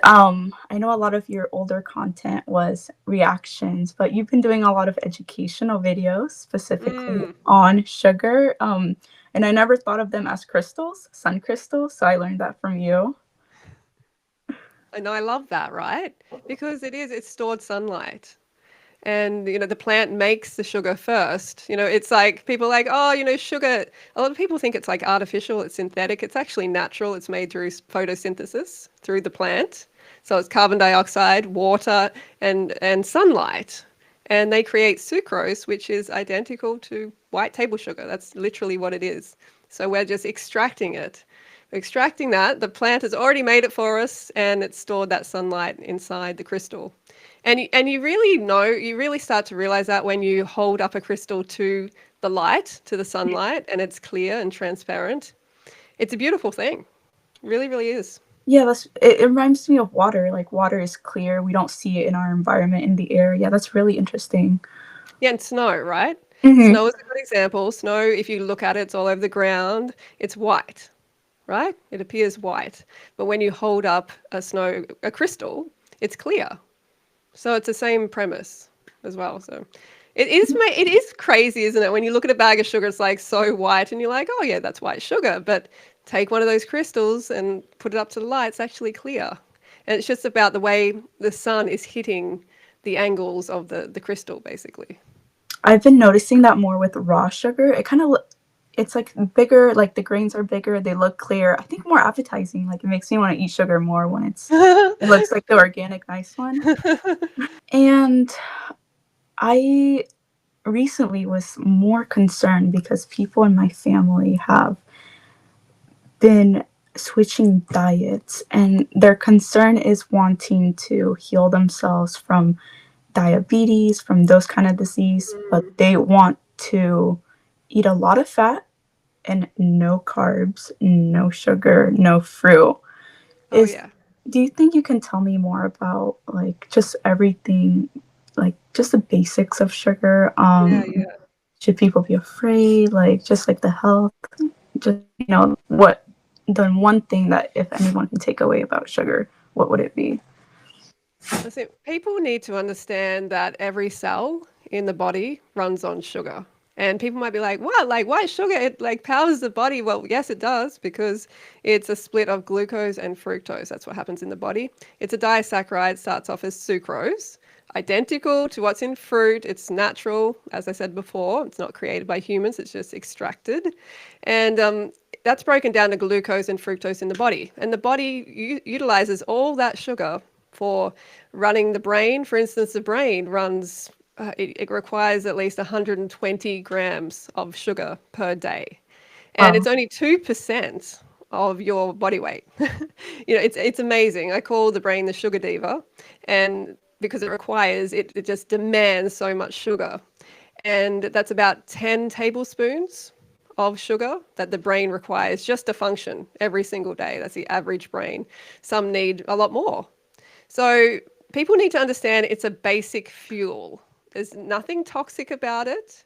I know a lot of your older content was reactions, but you've been doing a lot of educational videos specifically Mm. on sugar. And I never thought of them as crystals, sun crystals. So I learned that from you. And I love that, right? Because it's stored sunlight. And, the plant makes the sugar first. It's like people are like, oh, sugar. A lot of people think it's like artificial, it's synthetic. It's actually natural. It's made through photosynthesis through the plant. So it's carbon dioxide, water, and sunlight. And they create sucrose, which is identical to white table sugar. That's literally what it is. So we're just extracting it. Extracting that, the plant has already made it for us, and it's stored that sunlight inside the crystal. And you really start to realize that when you hold up a crystal to the light, to the sunlight, and it's clear and transparent. It's a beautiful thing. Really, really is. Yeah, it reminds me of water. Like water is clear. We don't see it in our environment in the air. Yeah, that's really interesting. Yeah, and snow, right? Hmm. Snow is a good example. Snow, if you look at it, it's all over the ground. It's white, right? It appears white. But when you hold up a crystal, it's clear. So it's the same premise as well. So it is crazy, isn't it? When you look at a bag of sugar, it's like so white, and you're like, oh yeah, that's white sugar. But take one of those crystals and put it up to the light, it's actually clear. And it's just about the way the sun is hitting the angles of the crystal, basically. I've been noticing that more with raw sugar. It's like bigger, like the grains are bigger, they look clear. I think more appetizing. Like it makes me want to eat sugar more when it looks like the organic nice one. And I recently was more concerned because people in my family have been switching diets, and their concern is wanting to heal themselves from diabetes, from those kind of disease, but Mm. they want to eat a lot of fat and no carbs, no sugar, no fruit. Oh Is yeah. Do you think you can tell me more about like just everything, like just the basics of sugar? Yeah, yeah. Should people be afraid? Like just like the health, just what the one thing that if anyone can take away about sugar, what would it be? I think people need to understand that every cell in the body runs on sugar. And people might be like, what? Like, why sugar? It like powers the body. Well, yes, it does, because it's a split of glucose and fructose. That's what happens in the body. It's a disaccharide, starts off as sucrose, identical to what's in fruit. It's natural, as I said before. It's not created by humans, it's just extracted. And that's broken down to glucose and fructose in the body. And the body utilizes all that sugar for running the brain. For instance, the brain runs, it requires at least 120 grams of sugar per day. And Wow. it's only 2% of your body weight. It's amazing. I call the brain the sugar diva, and because it just demands so much sugar. And that's about 10 tablespoons of sugar that the brain requires just to function every single day. That's the average brain. Some need a lot more. So people need to understand it's a basic fuel. There's nothing toxic about it.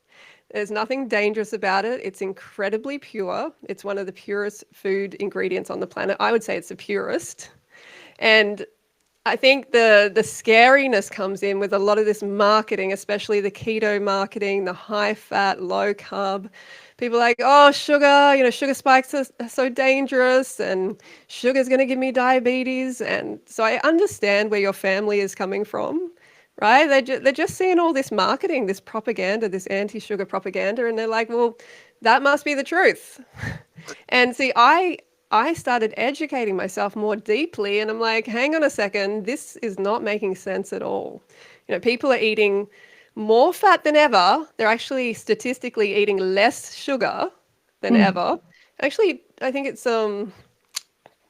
There's nothing dangerous about it. It's incredibly pure. It's one of the purest food ingredients on the planet. I would say it's the purest. And I think the scariness comes in with a lot of this marketing, especially the keto marketing, the high fat, low carb. People are like, oh, sugar, sugar spikes are so dangerous, and sugar's going to give me diabetes. And so I understand where your family is coming from, right? They're just seeing all this marketing, this propaganda, this anti-sugar propaganda, and they're like, well, that must be the truth. And see, I started educating myself more deeply, and I'm like, hang on a second, this is not making sense at all. People are eating more fat than ever. They're actually statistically eating less sugar than Mm-hmm. ever. Actually, I think it's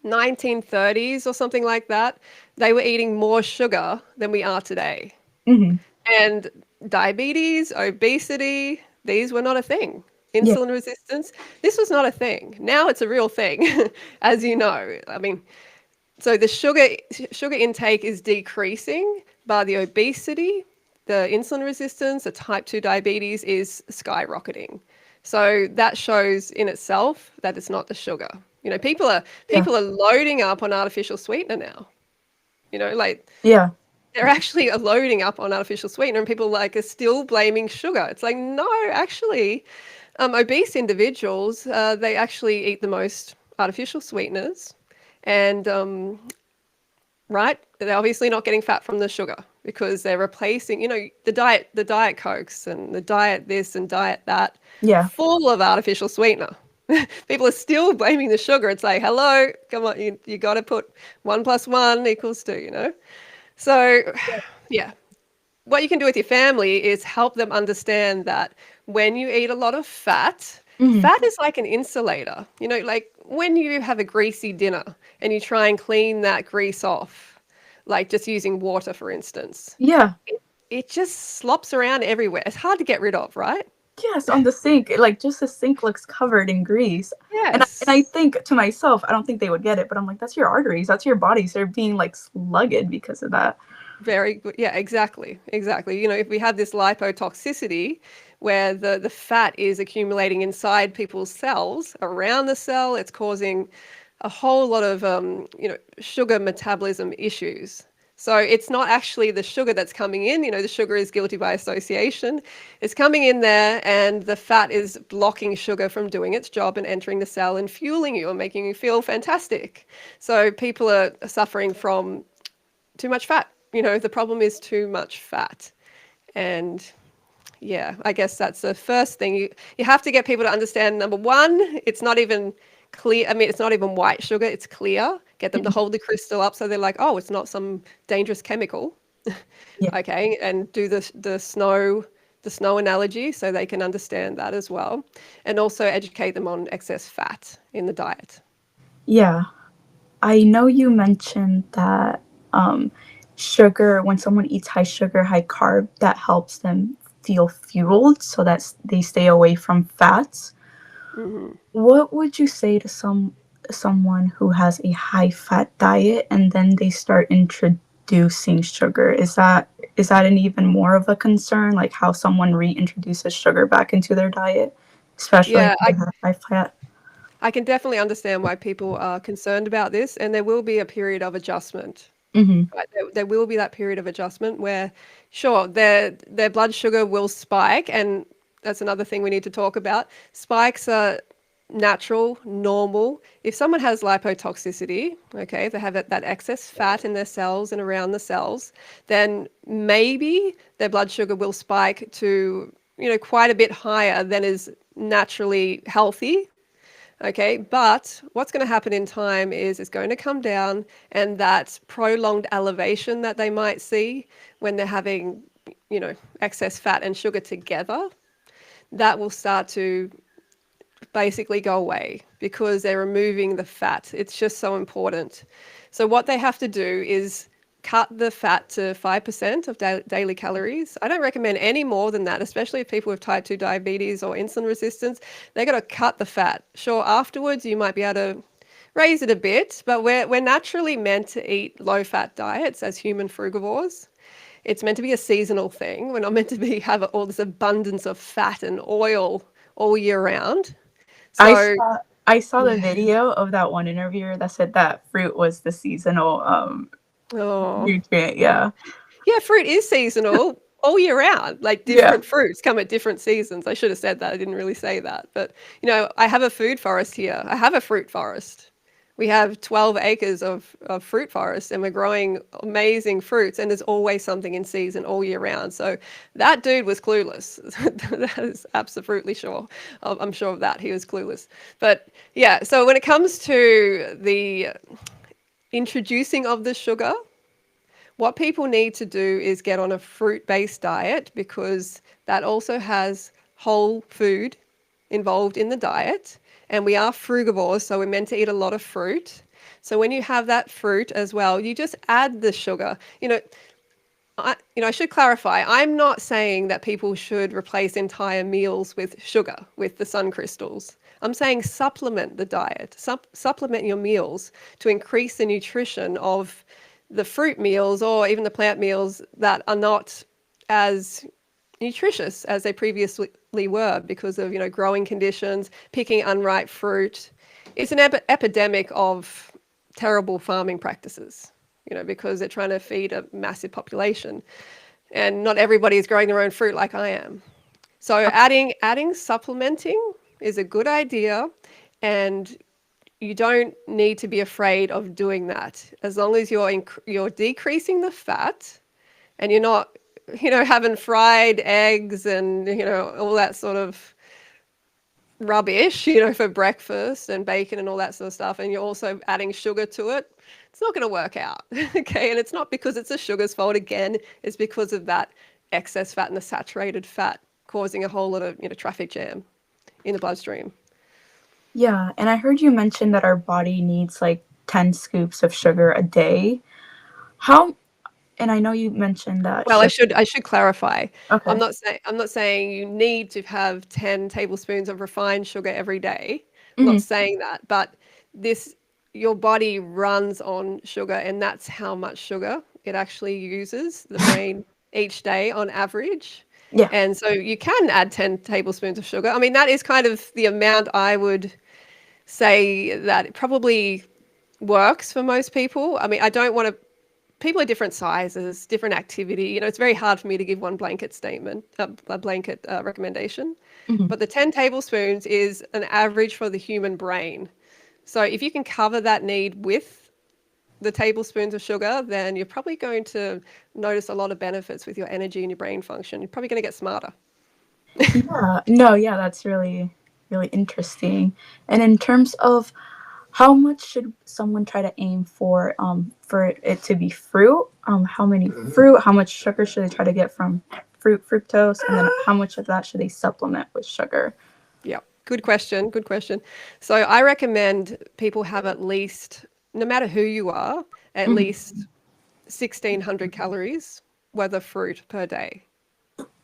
1930s or something like that. They were eating more sugar than we are today. Mm-hmm. And diabetes, obesity, these were not a thing. Yeah. Insulin resistance, this was not a thing. Now it's a real thing, as you know. I mean, so the sugar intake is decreasing, but the obesity, the insulin resistance, the type 2 diabetes is skyrocketing. So that shows in itself that it's not the sugar. Yeah. People are loading up on artificial sweetener now. Like Yeah. they're actually loading up on artificial sweetener, and people like are still blaming sugar. It's like, no, actually, obese individuals, they actually eat the most artificial sweeteners, and right, they're obviously not getting fat from the sugar because they're replacing, the diet cokes and the diet this and diet that, Yeah. full of artificial sweetener. People are still blaming the sugar. It's like, hello, come on, you got to put 1 + 1 = 2. So, yeah, what you can do with your family is help them understand that when you eat a lot of fat, Hmm. fat is like an insulator. Like when you have a greasy dinner and you try and clean that grease off, like just using water, for instance, Yeah. it just slops around everywhere. It's hard to get rid of, right? Yes, on the sink, like, just the sink looks covered in grease. And I Yes. think to myself, I don't think they would get it, but I'm like, that's your arteries, that's your body, so they're being, like, slugged because of that. Very good. Yeah, exactly. Exactly. If we have this lipotoxicity where the fat is accumulating inside people's cells, around the cell, it's causing a whole lot of, sugar metabolism issues. So it's not actually the sugar that's coming in. The sugar is guilty by association. It's coming in there, and the fat is blocking sugar from doing its job and entering the cell and fueling you and making you feel fantastic. So people are suffering from too much fat. The problem is too much fat. And yeah, I guess that's the first thing. You have to get people to understand, number one, it's not even clear. I mean, it's not even white sugar, it's clear. Get them to hold the crystal up so they're like, oh, it's not some dangerous chemical. Yeah. Okay. And do the snow analogy so they can understand that as well. And also educate them on excess fat in the diet. Yeah. I know you mentioned that, um, sugar, when someone eats high sugar, high carb, that helps them feel fueled so that they stay away from fats. Hmm. What would you say to someone who has a high fat diet and then they start introducing sugar? Is that an even more of a concern, like how someone reintroduces sugar back into their diet, especially if Yeah, they have high fat? I can definitely understand why people are concerned about this, and there will be a period of adjustment. Mhm. Right? There will be that period of adjustment where, sure, their blood sugar will spike, and that's another thing we need to talk about. Spikes are natural, normal. If someone has lipotoxicity, okay, they have that excess fat in their cells and around the cells, then maybe their blood sugar will spike to, quite a bit higher than is naturally healthy. Okay, but what's going to happen in time is it's going to come down, and that prolonged elevation that they might see when they're having, excess fat and sugar together, that will start to basically go away because they're removing the fat. It's just so important. So what they have to do is cut the fat to 5% of daily calories. I don't recommend any more than that, especially if people with type 2 diabetes or insulin resistance. They got to cut the fat. Sure, afterwards you might be able to raise it a bit, but we're naturally meant to eat low-fat diets as human frugivores. It's meant to be a seasonal thing. We're not meant to have all this abundance of fat and oil all year round. I So, saw I saw the yeah. video of that one interviewer that said that fruit was the seasonal, Oh, nutrient, yeah. yeah, fruit is seasonal all year round. Like Yeah. different fruits come at different seasons. I should have said that. I didn't really say that. But, I have a food forest here. I have a fruit forest. We have 12 acres of fruit forest, and we're growing amazing fruits, and there's always something in season all year round. So that dude was clueless. That is absolutely sure. I'm sure of that. He was clueless. But yeah, so when it comes to the introducing of the sugar, what people need to do is get on a fruit-based diet because that also has whole food involved in the diet. And we are frugivores, so we're meant to eat a lot of fruit. So when you have that fruit as well, you just add the sugar. I should clarify, I'm not saying that people should replace entire meals with sugar, with the sun crystals. I'm saying supplement the diet, supplement your meals to increase the nutrition of the fruit meals or even the plant meals that are not as nutritious as they previously were because of, growing conditions, picking unripe fruit. It's an epidemic of terrible farming practices. because they're trying to feed a massive population. And not everybody is growing their own fruit like I am. So adding supplementing is a good idea, and you don't need to be afraid of doing that as long as you're decreasing the fat and you're not having fried eggs and all that sort of rubbish, for breakfast and bacon and all that sort of stuff, and you're also adding sugar to it. It's not going to work out. Okay, and it's not because it's the sugar's fault. Again, it's because of that excess fat and the saturated fat causing a whole lot of traffic jam in the bloodstream. Yeah, and I heard you mention that our body needs like 10 scoops of sugar a day. How, and I know you mentioned that Well, I sugar. should clarify. Okay. I'm not saying you need to have 10 tablespoons of refined sugar every day. I'm not Hmm. saying that, but this your body runs on sugar, and that's how much sugar it actually uses, the brain, each day on average. Yeah. And so you can add 10 tablespoons of sugar. I mean, that is kind of the amount I would say that it probably works for most people. I mean, I don't want to people are different sizes, different activity. It's very hard for me to give one blanket statement, a blanket recommendation. Hmm. But the 10 tablespoons is an average for the human brain. So if you can cover that need with the tablespoons of sugar, then you're probably going to notice a lot of benefits with your energy and your brain function. You're probably going to get smarter. Yeah. No, yeah, that's really, really interesting. And in terms of how much should someone try to aim for it to be fruit? How many fruit? How much sugar should they try to get from fruit, fructose? And then how much of that should they supplement with sugar? Yeah, good question. Good question. So I recommend people have at least, no matter who you are, at Hmm. least 1,600 calories worth of fruit per day.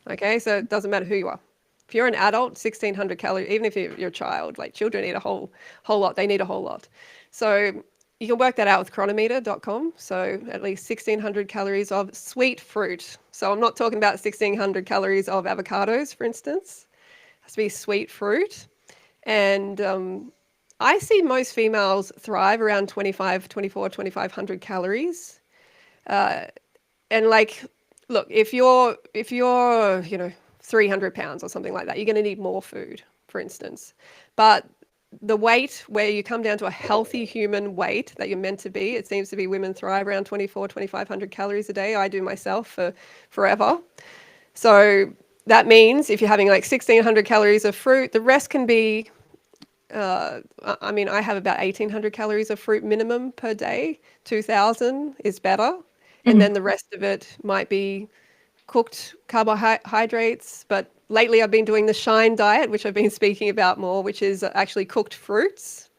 Okay, so it doesn't matter who you are. If you're an adult, 1,600 calories, even if you're a child, like children eat a whole lot, they need a whole lot. So you can work that out with chronometer.com. So at least 1,600 calories of sweet fruit. So I'm not talking about 1,600 calories of avocados, for instance. It has to be sweet fruit. And I see most females thrive around 2,500 calories. Uh, and like, look, if you're 300 pounds or something like that, you're going to need more food, for instance. But the weight where you come down to a healthy human weight that you're meant to be, it seems to be women thrive around 2,500 calories a day. I do myself for forever. So that means if you're having like 1,600 calories of fruit, the rest can be I mean, I have about 1,800 calories of fruit minimum per day. 2,000 is better. And Hmm. then the rest of it might be cooked carbohydrates. But lately I've been doing the Shine diet, which I've been speaking about more, which is actually cooked fruits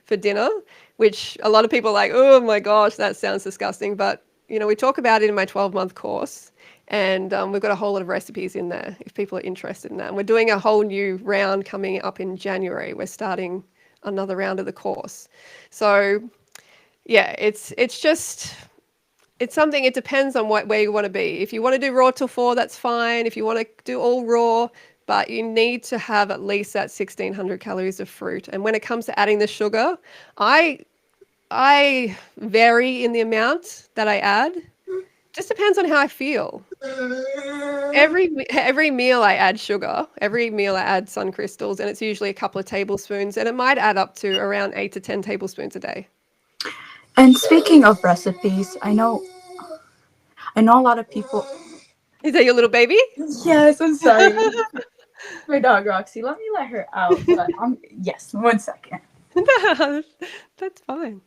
for dinner, which a lot of people are like, oh my gosh, that sounds disgusting. But, we talk about it in my 12-month course. And we've got a whole lot of recipes in there if people are interested in that. And we're doing a whole new round coming up in January. We're starting another round of the course. So yeah, it's something, it depends on where you want to be. If you want to do raw till four, that's fine. If you want to do all raw, but you need to have at least that 1,600 calories of fruit. And when it comes to adding the sugar, I I vary in the amount that I add. Just depends on how I feel. Every meal I add sugar. Every meal I add sun crystals, and it's usually a couple of tablespoons, and it might add up to around 8 to 10 tablespoons a day. And speaking of recipes, I know a lot of people. Is that your little baby? Yes, I'm sorry. My dog Roxy. Let me let her out. But yes, 1 second. No, that's fine.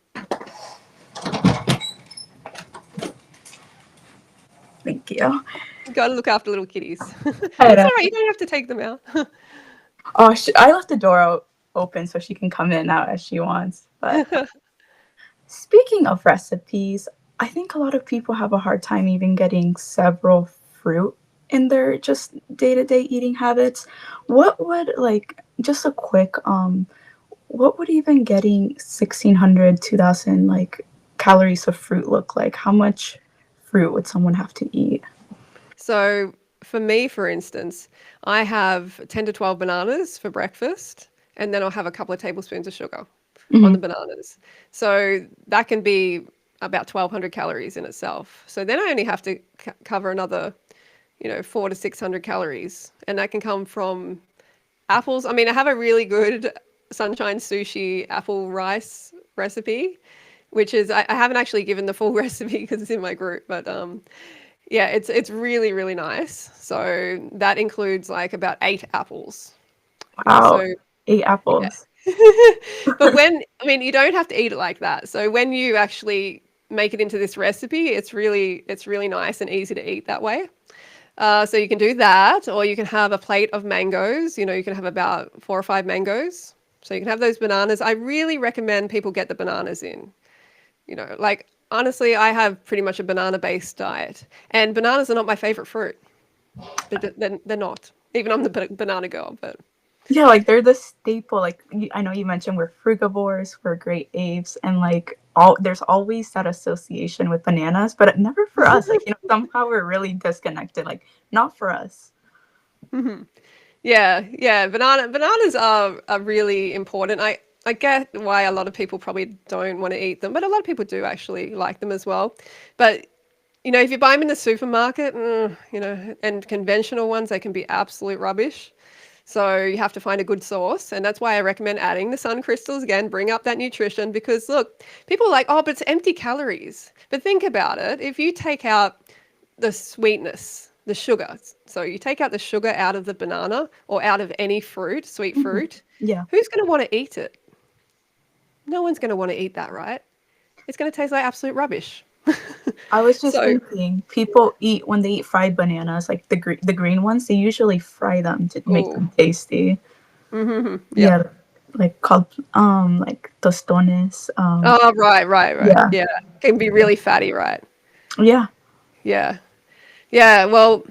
Thank you. You got to look after little kitties. I It's know. all right. You don't have to take them out. Oh, I left the door open so she can come in and out as she wants. But speaking of recipes, I think a lot of people have a hard time even getting several fruit in their just day-to-day eating habits. What would like just a quick what would even getting 1,600, 2,000 like calories of fruit look like? How much fruit would someone have to eat? So for me, for instance, I have 10 to 12 bananas for breakfast, and then I'll have a couple of tablespoons of sugar on Hmm. the bananas. So that can be about 1,200 calories in itself. So then I only have to cover another, 400 to 600 calories. And that can come from apples. I mean, I have a really good sunshine sushi apple rice recipe, which is I haven't actually given the full recipe because it's in my group, but yeah, it's really really nice. So that includes like about 8 apples. Wow, So 8 yeah, apples. but when I mean you don't have to eat it like that. So when you actually make it into this recipe, it's really nice and easy to eat that way. So you can do that, or you can have a plate of mangoes. You can have about 4 or 5 mangoes. So you can have those bananas. I really recommend people get the bananas in. Like honestly, I have pretty much a banana-based diet, and bananas are not my favorite fruit. They're not. Even I'm the banana girl, but Yeah, like they're the staple. Like I know you mentioned we're frugivores, we're great apes, and like all there's always that association with bananas, but never for us. Like somehow we're really disconnected. Like not for us. yeah, yeah. Bananas are really important. I get why a lot of people probably don't want to eat them, but a lot of people do actually like them as well. But if you buy them in the supermarket, and conventional ones, they can be absolute rubbish. So you have to find a good source. And that's why I recommend adding the sun crystals again, bring up that nutrition because look, people are like, oh, but it's empty calories. But think about it. If you take out the sweetness, the sugar, so you take out the sugar out of the banana or out of any fruit, sweet Mhm. fruit, Yeah. who's going to want to eat it? No one's going to want to eat that, right? It's going to taste like absolute rubbish. I was just So, thinking, people eat when they eat fried bananas, like the green ones. They usually fry them to make oh, them tasty. yeah. Yeah, like called like tostones. Oh, right, right, right. Yeah, Yeah. Can be really fatty, right? yeah. Yeah. Yeah. Well,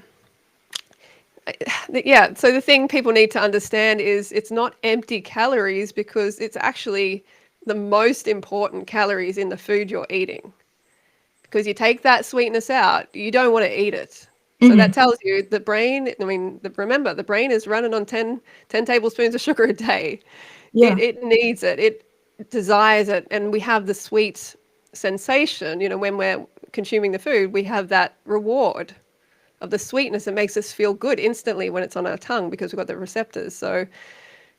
yeah. So the thing people need to understand is it's not empty calories because it's actually the most important calories in the food you're eating. Because you take that sweetness out, you don't want to eat it. So Hmm. that tells you the brain, I mean, remember, the brain is running on 10 tablespoons of sugar a day. It, Yeah. it needs it, it desires it. And we have the sweet sensation, when we're consuming the food, we have that reward of the sweetness that makes us feel good instantly when it's on our tongue because we've got the receptors. So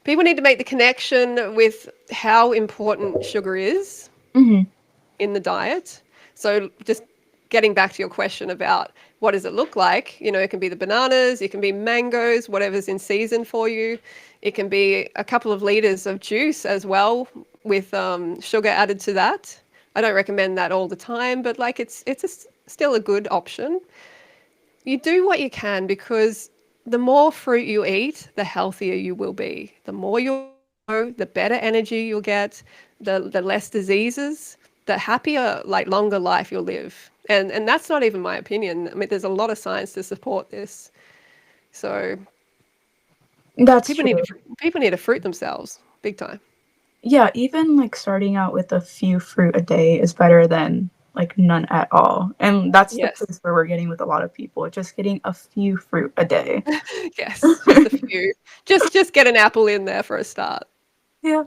people need to make the connection with how important sugar is Hmm. in the diet. So just getting back to your question about what does it look like, it can be the bananas, it can be mangoes, whatever's in season for you. It can be a couple of liters of juice as well with sugar added to that. I don't recommend that all the time, but like still a good option. You do what you can because the more fruit you eat, the healthier you will be. The more you'll grow, the better energy you'll get, the less diseases, the happier, like longer life you'll live. And that's not even my opinion. I mean, there's a lot of science to support this. So That's people need true. to people need to fruit themselves big time. Yeah, even like starting out with a few fruit a day is better than like none at all. And that's the Yes. case where we're getting with a lot of people, just getting a few fruit a day. Yes, just a few. Just get an apple in there for a start. Yeah.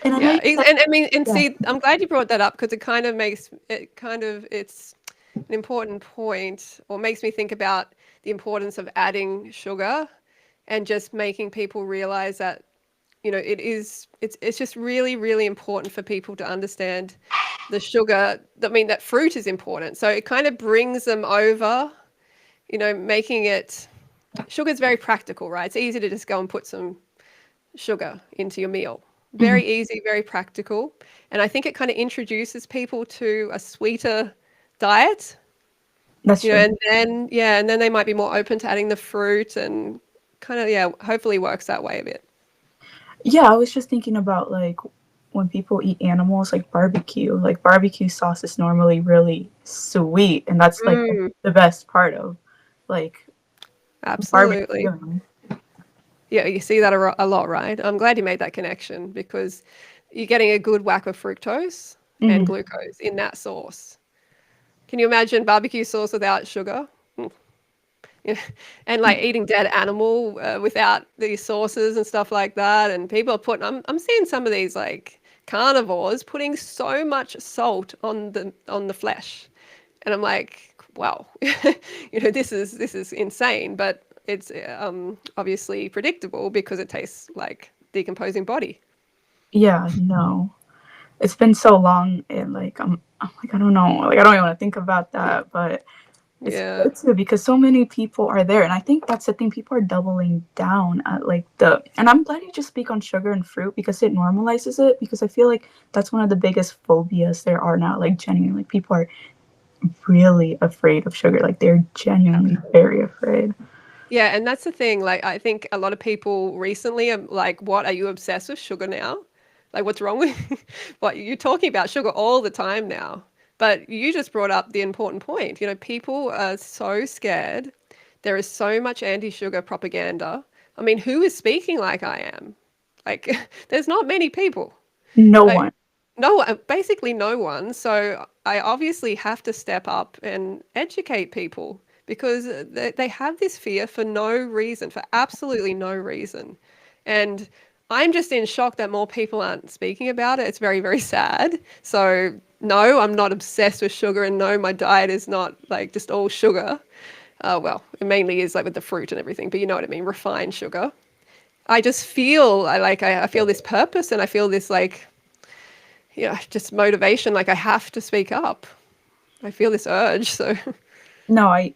And I know Yeah, you said, and I mean, and yeah. see, I'm glad you brought that up because it kind of makes it kind of it's an important point, or makes me think about the importance of adding sugar and just making people realize that it's just really really important for people to understand the sugar. I mean, that fruit is important, so it kind of brings them over. Making it sugar is very practical, right? It's easy to just go and put some sugar into your meal. Mhm. Very easy, very practical. And I think it kind of introduces people to a sweeter diet, That's true. and then they might be more open to adding the fruit and kind of, yeah, hopefully works that way a bit. Yeah, I was just thinking about like when people eat animals like barbecue. Like barbecue sauce is normally really sweet, and that's like Mm, the best part of like absolutely. barbecue. Yeah, you see that a lot, right? I'm glad you made that connection because you're getting a good whack of fructose and Hmm. glucose in that sauce. Can you imagine barbecue sauce without sugar? Yeah. And like eating dead animal without these sauces and stuff like that. And people are putting, I'm seeing some of these like carnivores putting so much salt on the flesh. And I'm like, wow, this is insane, but it's obviously predictable because it tastes like decomposing body. Yeah, no. It's been so long and like I'm like I don't know. Like I don't even want to think about that, but it's Yeah. good too because so many people are there, and I think that's the thing. People are doubling down at like the. And I'm glad you just speak on sugar and fruit because it normalizes it. Because I feel like that's one of the biggest phobias there are now. Like genuinely, like people are really afraid of sugar. Like they're genuinely very afraid. Yeah, and that's the thing. Like, I think a lot of people recently are like, "What are you obsessed with sugar now? Like, what's wrong with what you're talking about sugar all the time now?" But you just brought up the important point. People are so scared. There is so much anti-sugar propaganda. I mean, who is speaking like I am? Like, there's not many people. No Like, one. no, basically no one. So I obviously have to step up and educate people because they have this fear for no reason, for absolutely no reason. And I'm just in shock that more people aren't speaking about it. It's very, very sad. So, no, I'm not obsessed with sugar, and no, my diet is not like just all sugar. Well, it mainly is like with the fruit and everything, but you know what I mean, refined sugar. I just feel I feel this purpose, and I feel this like, just motivation. Like I have to speak up. I feel this urge. So, No, I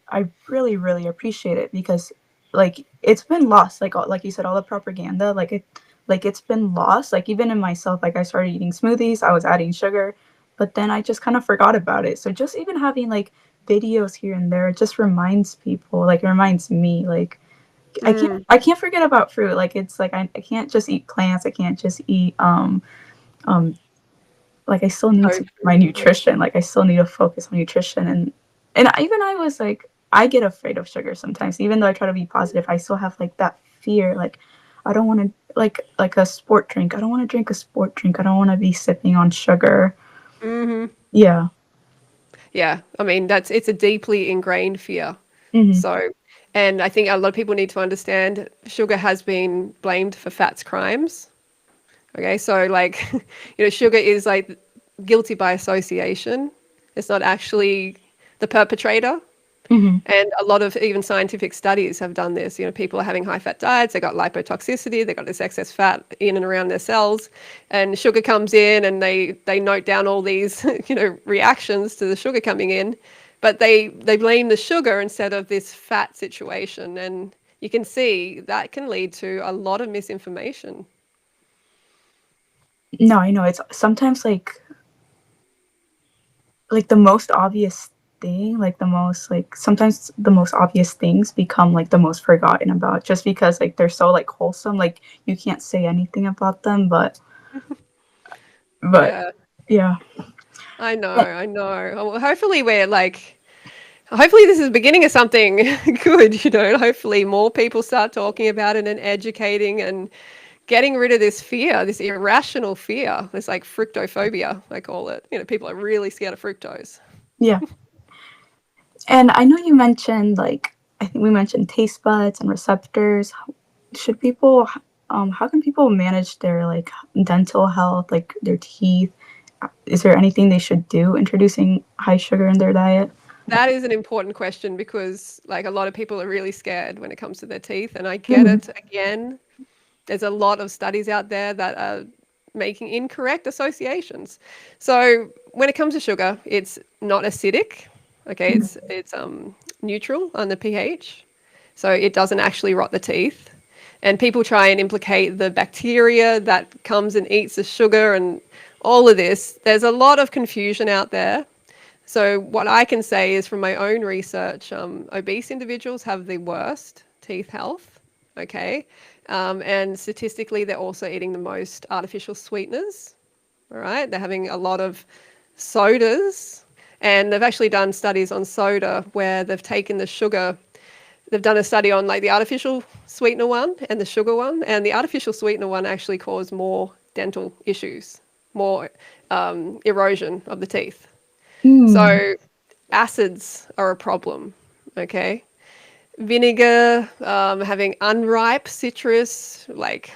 really really appreciate it because like it's been lost. Like you said, all the propaganda. Like it's been lost. Like even in myself, like I started eating smoothies. I was adding sugar, but then I just kind of forgot about it. So just even having like videos here and there just reminds people. Like it reminds me. Like mm, I can't forget about fruit. Like it's like I can't just eat plants. I can't just eat um like I still need so to my nutrition. Like I still need to focus on nutrition and even I was like I get afraid of sugar sometimes. Even though I try to be positive, I still have like that fear. Like I don't want to like a sport drink. I don't want to drink a sport drink. I don't want to be sipping on sugar. hmm Yeah. yeah. I mean, it's a deeply ingrained fear. Hmm. So, and I think a lot of people need to understand sugar has been blamed for fats crimes. Okay, so like, sugar is like guilty by association. It's not actually the perpetrator. Hmm. And a lot of even scientific studies have done this. People are having high fat diets, they got lipotoxicity, they got this excess fat in and around their cells, and sugar comes in and they note down all these, reactions to the sugar coming in, but they blame the sugar instead of this fat situation. And you can see that can lead to a lot of misinformation. No, I know it's sometimes like the most obvious thing, like the most like sometimes the most obvious things become like the most forgotten about just because like they're so like wholesome, like you can't say anything about them, but Yeah, yeah. I know. Well, hopefully this is the beginning of something good, Hopefully more people start talking about it and educating and getting rid of this fear, this irrational fear. It's like fructophobia, I call it. People are really scared of fructose. Yeah. And I know you mentioned like I think we mentioned taste buds and receptors. Should people how can people manage their like dental health, like their teeth? Is there anything they should do introducing high sugar in their diet? That is an important question because like a lot of people are really scared when it comes to their teeth, and I get Hmm. it. Again, there's a lot of studies out there that are making incorrect associations. So when it comes to sugar, it's not acidic. Okay, it's neutral on the pH, so it doesn't actually rot the teeth. And people try and implicate the bacteria that comes and eats the sugar and all of this. There's a lot of confusion out there. So what I can say is from my own research, obese individuals have the worst teeth health. Okay, and statistically, they're also eating the most artificial sweeteners. All right, they're having a lot of sodas, and they've actually done studies on soda where they've taken the sugar. They've done a study on like the artificial sweetener one and the sugar one, and the artificial sweetener one actually caused more dental issues, more erosion of the teeth. Mm. So acids are a problem. Okay, vinegar, having unripe citrus, like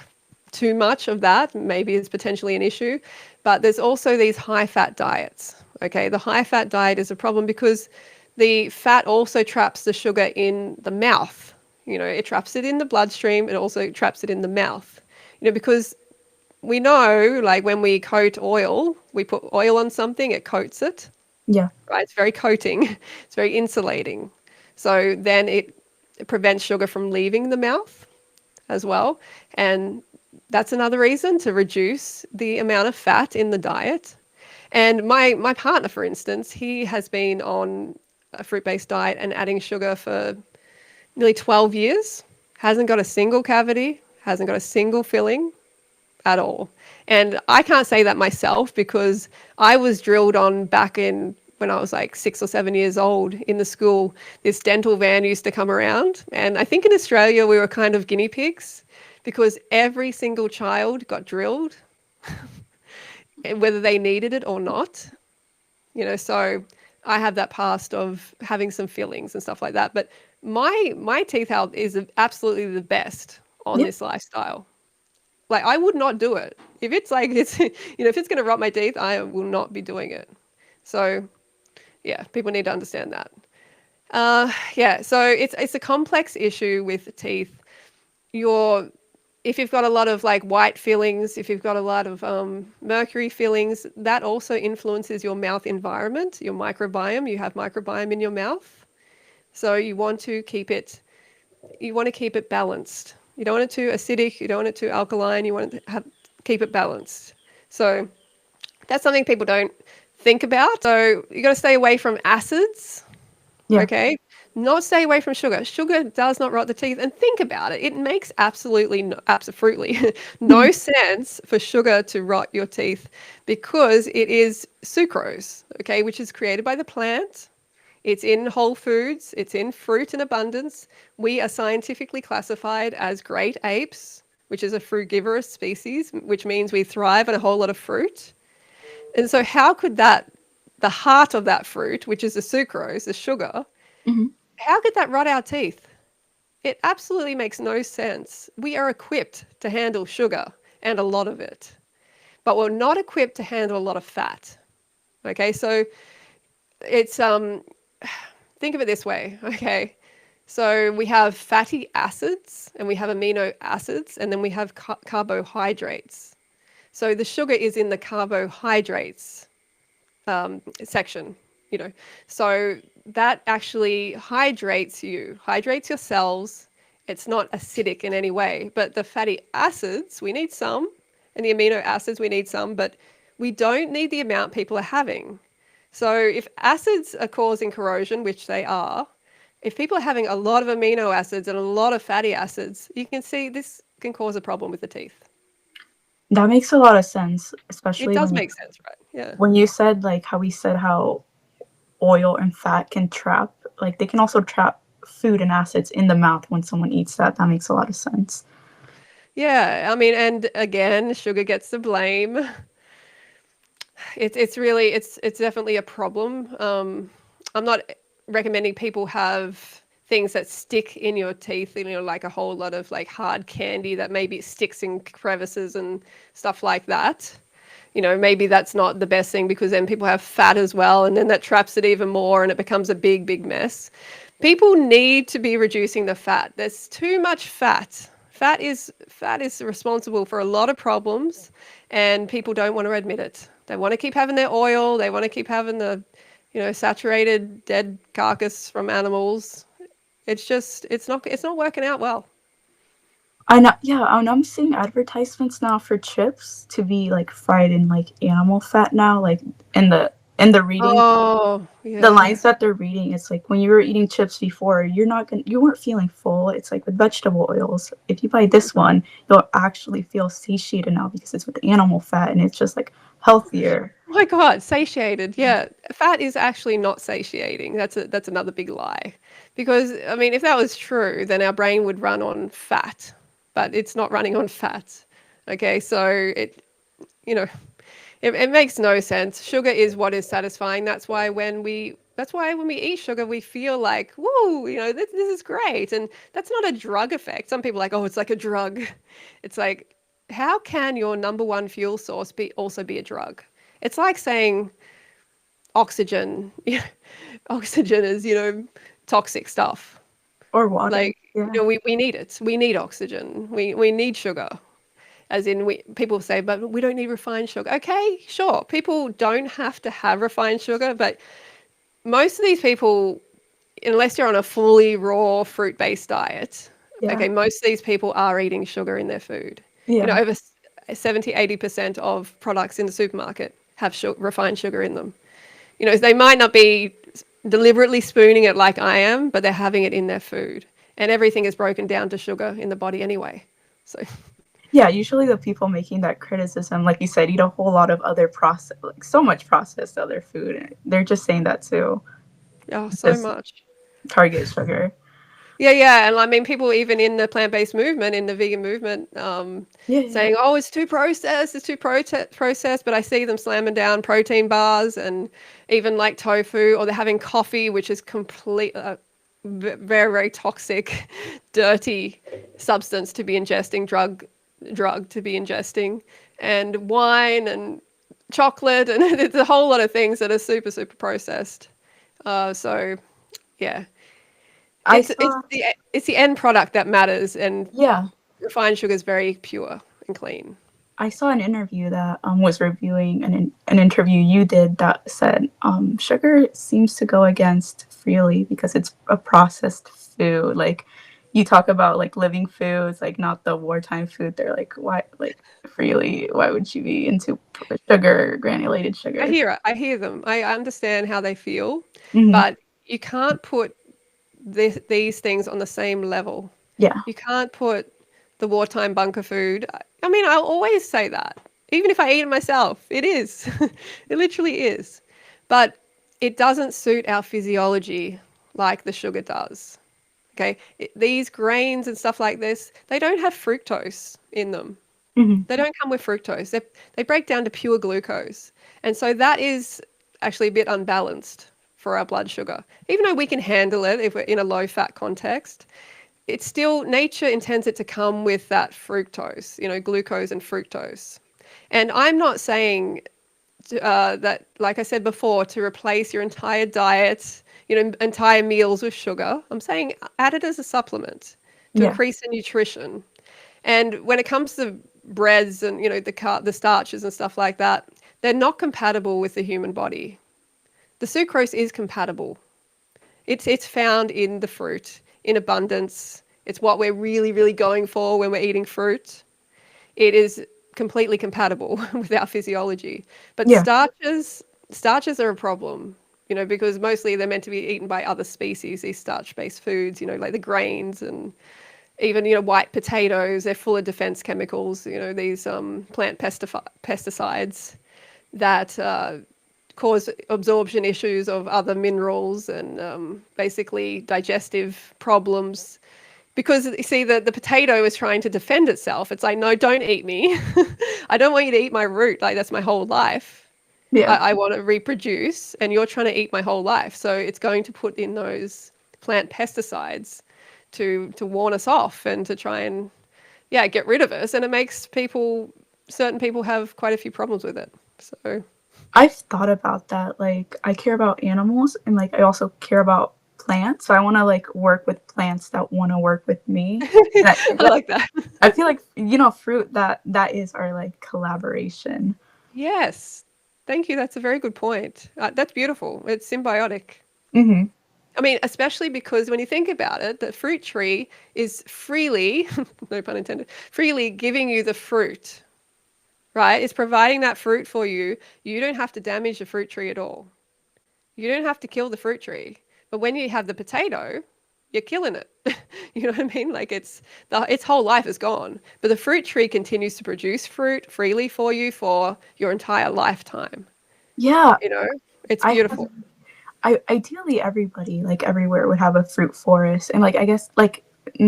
too much of that maybe is potentially an issue. But there's also these high fat diets. Okay, the high fat diet is a problem because the fat also traps the sugar in the mouth. It traps it in the bloodstream, it also traps it in the mouth. Because we know, like when we coat oil, we put oil on something, it coats it, Yeah. right? It's very coating, it's very insulating. So then it prevents sugar from leaving the mouth as well. And that's another reason to reduce the amount of fat in the diet. And my partner, for instance, he has been on a fruit-based diet and adding sugar for nearly 12 years, hasn't got a single cavity, hasn't got a single filling at all. And I can't say that myself because I was drilled on back in when I was like 6 or 7 years old in the school. This dental van used to come around. And I think in Australia we were kind of guinea pigs because every single child got drilled, whether they needed it or not. So I have that past of having some fillings and stuff like that. But my teeth health is absolutely the best on Yeah. this lifestyle. Like I would not do it. If it's like if it's going to rot my teeth, I will not be doing it. So yeah, people need to understand that. Yeah, so it's a complex issue with teeth. If you've got a lot of like white fillings, if you've got a lot of mercury fillings, that also influences your mouth environment, your microbiome. You have microbiome in your mouth, so you want to keep it balanced. You don't want it too acidic. You don't want it too alkaline. You want it to keep it balanced. So that's something people don't think about. So you got to stay away from acids. Yeah. Okay. Not stay away from sugar. Sugar does not rot the teeth. And think about it. It makes absolutely no sense for sugar to rot your teeth because it is sucrose, okay, which is created by the plant. It's in whole foods. It's in fruit in abundance. We are scientifically classified as great apes, which is a frugivorous species, which means we thrive on a whole lot of fruit. And so how could the heart of that fruit, which is the sucrose, the sugar, Hmm. how could that rot our teeth? It absolutely makes no sense. We are equipped to handle sugar and a lot of it, but we're not equipped to handle a lot of fat. Okay, so it's think of it this way, okay? So we have fatty acids and we have amino acids and then we have carbohydrates. So the sugar is in the carbohydrates section, you know. So that actually hydrates your cells. It's not acidic in any way, but the fatty acids, we need some, and the amino acids, we need some, but we don't need the amount people are having. So if acids are causing corrosion, which they are, if people are having a lot of amino acids and a lot of fatty acids, you can see this can cause a problem with the teeth. That makes a lot of sense, It especially does make sense, right? Yeah. when you said like how we said how oil and fat can trap, like they can also trap food and acids in the mouth when someone eats that. That makes a lot of sense. Yeah, I mean, and again, sugar gets the blame. It's definitely a problem. I'm not recommending people have things that stick in your teeth, like a whole lot of like hard candy that maybe sticks in crevices and stuff like that. Maybe that's not the best thing because then people have fat as well, and then that traps it even more and it becomes a big, big mess. People need to be reducing the fat. There's too much fat. Fat is responsible for a lot of problems, and people don't want to admit it. They want to keep having their oil. They want to keep having the, saturated dead carcass from animals. It's not working out well. I know, yeah, and I'm seeing advertisements now for chips to be like fried in like animal fat now, like in the reading, Oh, the yeah. lines that they're reading, it's like when you were eating chips before, you weren't feeling full. It's like with vegetable oils. If you buy this one, you'll actually feel satiated now because it's with animal fat and it's just like healthier. Oh my God, satiated. Yeah, fat is actually not satiating. That's another big lie. Because I mean, if that was true, then our brain would run on fat, but it's not running on fat. Okay, so you know, it makes no sense. Sugar is what is satisfying. That's why when we eat sugar, we feel like, whoa, this is great. And that's not a drug effect. Some people are like, oh, it's like a drug. It's like how can your number one fuel source also be a drug? It's like saying oxygen, oxygen is, toxic stuff. Or water. Like, Yeah. we need it. We need oxygen. We need sugar. As in, people say, but we don't need refined sugar. Okay, sure. People don't have to have refined sugar, but most of these people, unless you're on a fully raw fruit-based diet, Yeah. okay, most of these people are eating sugar in their food. Yeah. Over 70, 80% of products in the supermarket have refined sugar in them. They might not be deliberately spooning it like I am, but they're having it in their food. And everything is broken down to sugar in the body anyway. So, Yeah, usually the people making that criticism, like you said, eat a whole lot of other process, like so much processed other food. And they're just saying that to oh, so just much. target sugar. Yeah, yeah. And I mean, people even in the plant-based movement, in the vegan movement, Yeah, yeah, saying, oh, it's too processed, processed. But I see them slamming down protein bars and even like tofu, or they're having coffee, which is very, very toxic, dirty substance to be ingesting, drug to be ingesting, and wine and chocolate, and it's a whole lot of things that are super, super processed. So, yeah. I It's saw. the end product that matters, and Yeah, refined sugar is very pure and clean. I saw an interview that was reviewing an interview you did that said sugar seems to go against Freelee because it's a processed food. Like you talk about like living foods, like not the wartime food. They're like, why, like Freelee? Why would you be into sugar, granulated sugar? I hear them. I understand how they feel, Hmm. but you can't put these things on the same level. Yeah, You can't put the wartime bunker food. I mean, I'll always say that. Even if I eat it myself, it is. It literally is. But it doesn't suit our physiology like the sugar does. Okay? These grains and stuff like this, they don't have fructose in them. hmm, They don't come with fructose. They break down to pure glucose. And so that is actually a bit unbalanced for our blood sugar. Even though we can handle it if we're in a low fat context, it's still, nature intends it to come with that fructose, glucose and fructose. And I'm not saying that, like I said before, to replace your entire diet, entire meals with sugar. I'm saying add it as a supplement to yeah, increase the nutrition. And when it comes to breads and the starches and stuff like that, they're not compatible with the human body. The sucrose is compatible. It's found in the fruit in abundance. It's what we're really, really going for when we're eating fruit. It is completely compatible with our physiology. But yeah, starches are a problem, because mostly they're meant to be eaten by other species, these starch-based foods, like the grains and even, white potatoes. They're full of defense chemicals, these plant pesticides that cause absorption issues of other minerals and basically digestive problems. Because you see, the potato is trying to defend itself. It's like, no, don't eat me. I don't want you to eat my root. Like, that's my whole life. yeah. I want to reproduce, and you're trying to eat my whole life. So it's going to put in those plant pesticides to warn us off and to try and, yeah, get rid of us. And it makes certain people have quite a few problems with it. So, I've thought about that. Like, I care about animals and like I also care about plants. So I want to like work with plants that want to work with me. And I feel I like like that. fruit that is our like collaboration. Yes. Thank you. That's a very good point. That's beautiful. It's symbiotic. Hmm. I mean, especially because when you think about it, the fruit tree is freely, no pun intended, freely giving you the fruit, right? It's providing that fruit for you. You don't have to damage the fruit tree at all. You don't have to kill the fruit tree. But when you have the potato, you're killing it. You know what I mean? Like its whole life is gone. But the fruit tree continues to produce fruit freely for you for your entire lifetime. Yeah, You know, it's I have. beautiful. I ideally everybody like everywhere would have a fruit forest, and like I guess like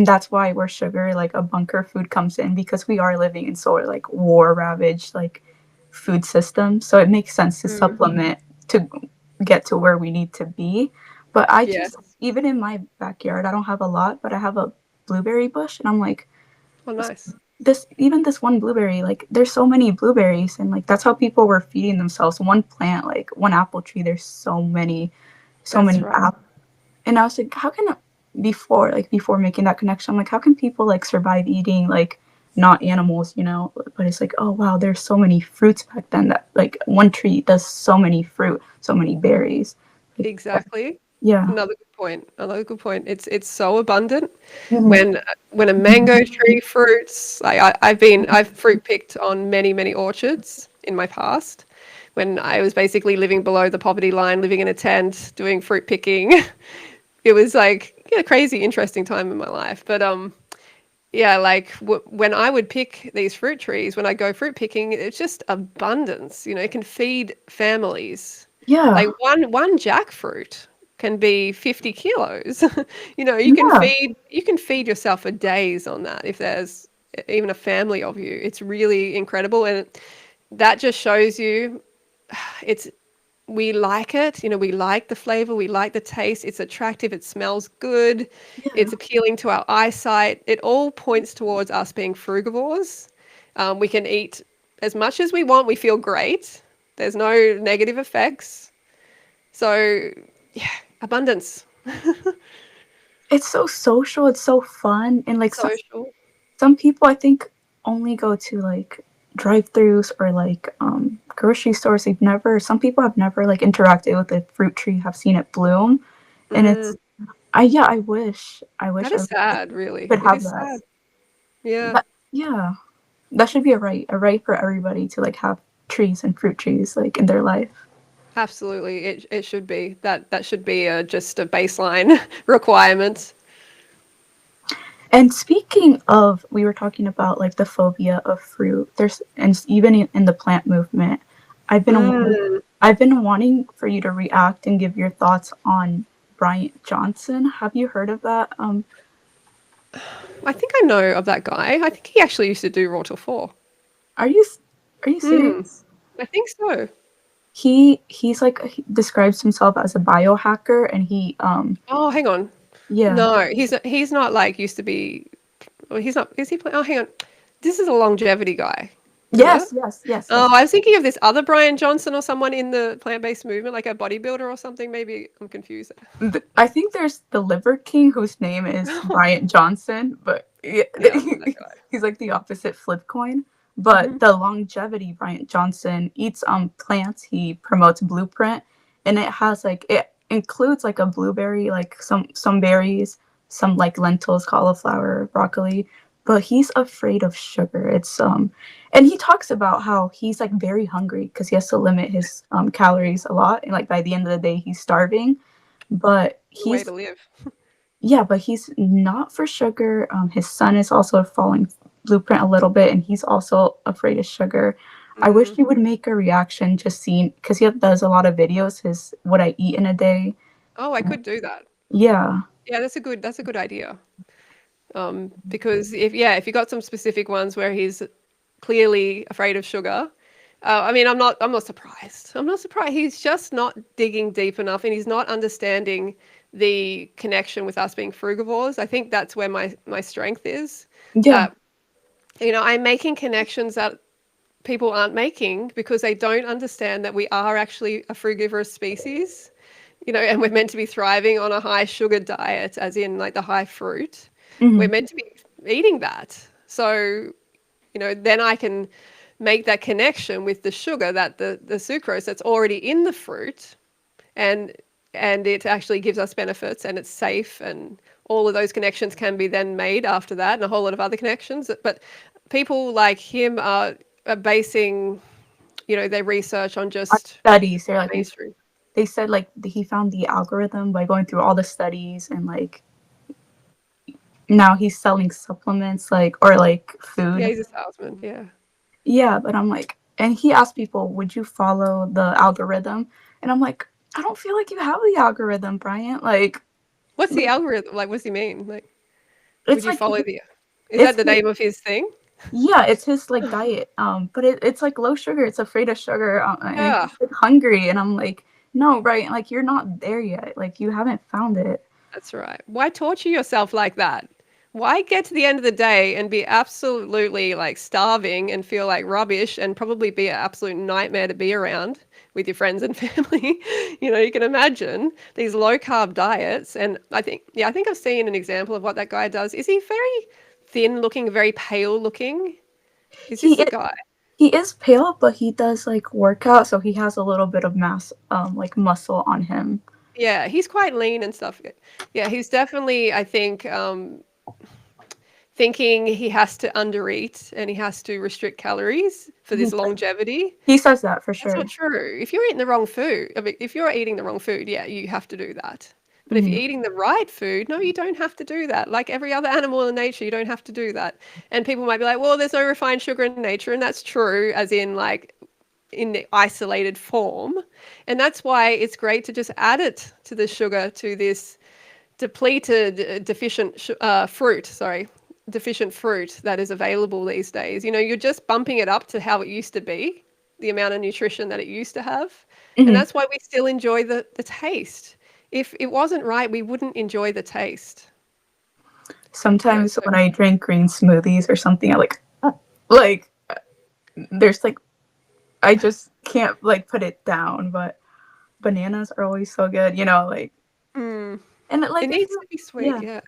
that's why where sugar like a bunker food comes in because we are living in sort of like war ravaged like food system. So it makes sense to Mm. supplement to get to where we need to be. But I just Yes. even in my backyard, I don't have a lot, but I have a blueberry bush, and I'm like, Oh, nice. this one blueberry, like there's so many blueberries, and like that's how people were feeding themselves. One plant, like one apple tree, there's so That's many right. apples. And I was like, how can before making that connection, I'm like, how can people like survive eating like not animals, you know? But it's like, oh wow, there's so many fruits back then that like one tree does so many fruit, so many berries. Like, Exactly. yeah. Another good point. Another good point. It's so abundant Mhm. when a mango tree fruits. I've fruit picked on many orchards in my past. When I was basically living below the poverty line, living in a tent, doing fruit picking. It was like yeah, crazy interesting time in my life. But yeah, like when I would pick these fruit trees, when I go fruit picking, it's just abundance. You know, it can feed families. Yeah. Like one jackfruit can be 50 kilos. You know, Yeah. you can feed yourself for days on that if there's even a family of you. It's really incredible, and that just shows you it's we like it. You know, we like the flavor, we like the taste. It's attractive, it smells good, Yeah. it's appealing to our eyesight. It all points towards us being frugivores. We can eat as much as we want. We feel great. There's no negative effects. So, yeah, abundance, It's so social, it's so fun, and like social. some people I think only go to like drive-throughs or like grocery stores. Some people have never like interacted with a fruit tree, have seen it bloom, and Mm, it's I yeah, I that wish is I sad, really. could It have is that. sad. Yeah, That yeah, that should be a right for everybody to like have trees and fruit trees like in their life. absolutely. It should be that should be just a baseline requirement. And speaking of, we were talking about like the phobia of fruit. There's and even in the plant movement, I've been wanting, Mm. I've been wanting for you to react and give your thoughts on Bryan Johnson. Have you heard of that? I think I know of that guy. I think he actually used to do Raw till 4. Are you are you Hmm. serious? I think so. He's like he describes himself as a biohacker, and Oh, hang on. yeah, No, he's not like used to be. Well, he's not. Is he? Oh, hang on. This is a longevity guy. Is it? Oh, yes. I was thinking of this other Bryan Johnson or someone in the plant-based movement, like a bodybuilder or something. Maybe I'm confused. I think there's the Liver King whose name is Bryan Johnson, but yeah, Yeah, that guy. he's like the opposite flip coin. But Hmm. the longevity Bryan Johnson eats plants. He promotes Blueprint, and it has like it includes like a blueberry, like some berries, some like lentils, cauliflower, broccoli. But he's afraid of sugar. It's and he talks about how he's like very hungry because he has to limit his calories a lot, and like by the end of the day he's starving, but The way to live. he's not for sugar. His son is also following Blueprint a little bit, and he's also afraid of sugar. I wish Mm. you would make a reaction just seeing because he does a lot of videos. His what I eat in a day. Oh, I could do that. Yeah, Yeah, that's a good idea. Because if you got some specific ones where he's clearly afraid of sugar, I mean, I'm not surprised. I'm not surprised. He's just not digging deep enough, and he's not understanding the connection with us being frugivores. I think that's where my strength is. yeah, That I'm making connections that people aren't making because they don't understand that we are actually a frugivorous species. And we're meant to be thriving on a high sugar diet, as in like the high fruit. We're hmm, meant to be eating that. So, then I can make that connection with the sugar that the sucrose that's already in the fruit and it actually gives us benefits and it's safe and all of those connections can be then made after that and a whole lot of other connections. But people like him are basing, their research on on just studies. They're like mainstream. they said like he found the algorithm by going through all the studies, and like now he's selling supplements like or like Yeah, food. he's a salesman. Yeah. Yeah, but I'm like, and he asked people, would you follow the algorithm? And I'm like, I don't feel like you have the algorithm, Brian. What's the Like algorithm? Like, what's he mean? Like, would it's you like follow the? Is it's that the name of his thing? yeah, it's his like diet. But it's like low sugar. It's afraid of sugar, and Yeah, he's like hungry. And I'm like, no, Brian, like you're not there yet. Like you haven't found it. that's right. Why torture yourself like that? Why get to the end of the day and be absolutely like starving and feel like rubbish and probably be an absolute nightmare to be around with your friends and family? You can imagine these low carb diets. And I think I've seen an example of what that guy does. Is he very thin looking, very pale looking? Is this He the is, guy? he is pale, but he does like workout, so he has a little bit of mass, like muscle on him. Yeah, he's quite lean and stuff. Yeah, he's definitely, I think, thinking he has to undereat and he has to restrict calories for He this longevity. he says that for That's sure. not true. If you're eating the wrong food, I mean, if you're eating the wrong food, yeah, you have to do that. But if Hmm. you're eating the right food, no, you don't have to do that. Like every other animal in nature, you don't have to do that. And people might be like, well, there's no refined sugar in nature. And that's true, as in, like, in the isolated form. And that's why it's great to just add it to the sugar, to this depleted, deficient fruit that is available these days. You're just bumping it up to how it used to be, the amount of nutrition that it used to have. And Hmm. that's why we still enjoy the taste. If it wasn't right, we wouldn't enjoy the taste. Sometimes So when I drink green smoothies or something, I like there's like I just can't like put it down. But bananas are always so good, like mm, and it like I needs feel to be sweet, yeah. yeah.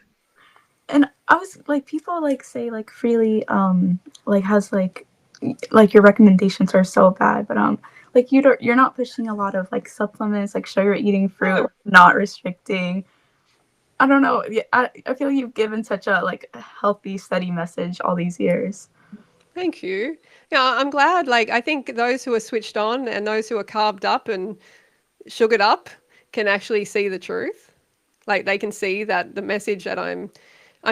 And I was like people like say like Freelee like has like your recommendations are so bad, but like you're not pushing a lot of like supplements like sugar eating fruit, No, not restricting. I don't know. Yeah, I feel you've given such a like healthy, steady message all these years. thank you. Yeah, I'm glad. Like, I think those who are switched on and those who are carved up and sugared up can actually see the truth. Like they can see that the message that I'm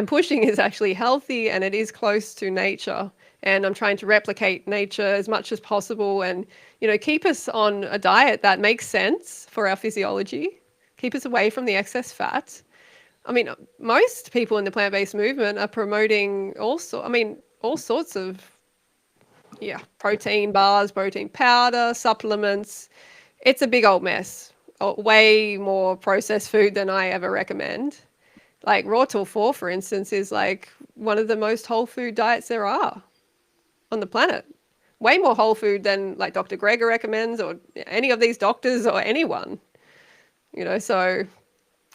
pushing is actually healthy and it is close to nature. And I'm trying to replicate nature as much as possible and, keep us on a diet that makes sense for our physiology, keep us away from the excess fat. I mean, most people in the plant-based movement are promoting all sorts of, yeah, protein bars, protein powder, supplements. It's a big old mess. Way more processed food than I ever recommend. Like raw tofu, for instance, is like one of the most whole food diets there are on the planet. Way more whole food than like Dr. Greger recommends or any of these doctors or anyone. So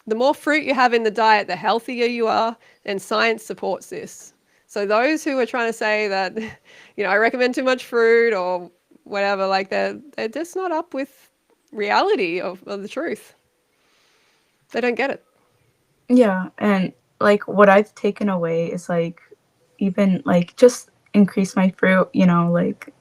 the more fruit you have in the diet, the healthier you are, and science supports this. So those who are trying to say that, I recommend too much fruit or whatever, like they're just not up with reality of the truth. They don't get it. Yeah, and like what I've taken away is like even like just increase my fruit, like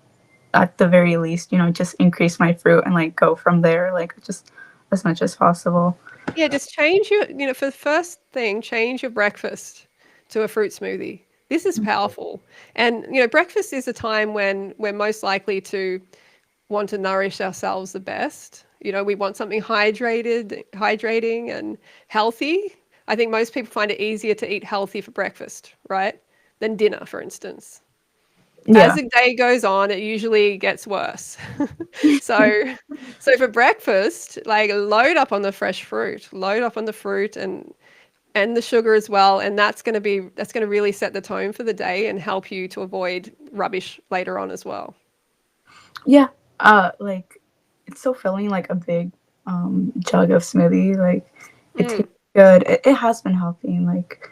at the very least, just increase my fruit and like go from there, like just as much as possible. Yeah, just change for the first thing, change your breakfast to a fruit smoothie. This is powerful. And, breakfast is a time when we're most likely to want to nourish ourselves the best. We want something hydrating and healthy. I think most people find it easier to eat healthy for breakfast, right? Than dinner, for instance. As Yeah. the day goes on, it usually gets worse. So, so for breakfast, like load up on the fresh fruit, load up on the fruit and the sugar as well, and that's going to really set the tone for the day and help you to avoid rubbish later on as well. Yeah. Like it's so filling, like a big jug of smoothie. Like it Mm. tastes good. It has been helping. Like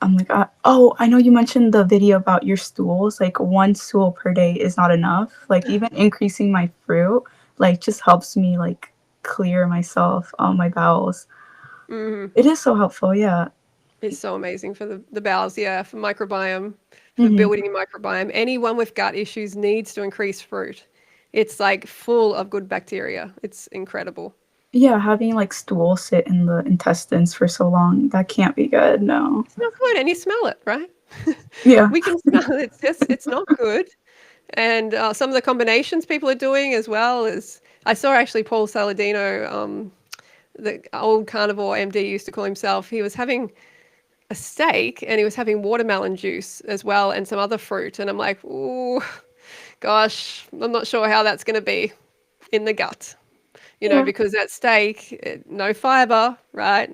I'm like, oh, I know you mentioned the video about your stools. Like one stool per day is not enough. Like even increasing my fruit, like just helps me like clear myself on my bowels. Hmm. It is so helpful. Yeah. It's so amazing for the bowels, yeah, for microbiome, for Hmm. building your microbiome. Anyone with gut issues needs to increase fruit. It's like full of good bacteria. It's incredible. Yeah, having like stool sit in the intestines for so long, that can't be good. No. It's not good, and you smell it, right? Yeah. We can smell it. It's not good. And some of the combinations people are doing as well is I saw actually Paul Saladino, the old carnivore MD used to call himself. He was having a steak and he was having watermelon juice as well and some other fruit. And I'm like, ooh, gosh, I'm not sure how that's going to be in the gut, Yeah. because that steak, no fiber, right?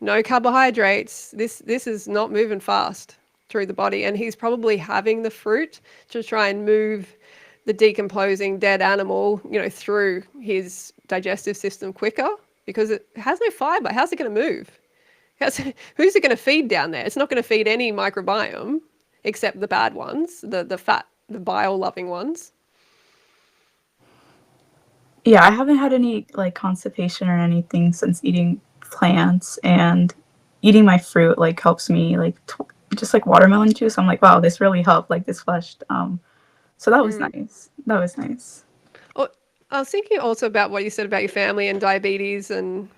no carbohydrates. This is not moving fast through the body, and he's probably having the fruit to try and move the decomposing dead animal, through his digestive system quicker because it has no fiber. How's it going to move? Who's it going to feed down there? It's not going to feed any microbiome except the bad ones, the fat, the bile loving ones. Yeah, I haven't had any like constipation or anything since eating plants, and eating my fruit like helps me like just like watermelon juice. I'm like, wow, this really helped. Like this flushed. So that was Mm. nice. That was nice. Oh, I was thinking also about what you said about your family and diabetes and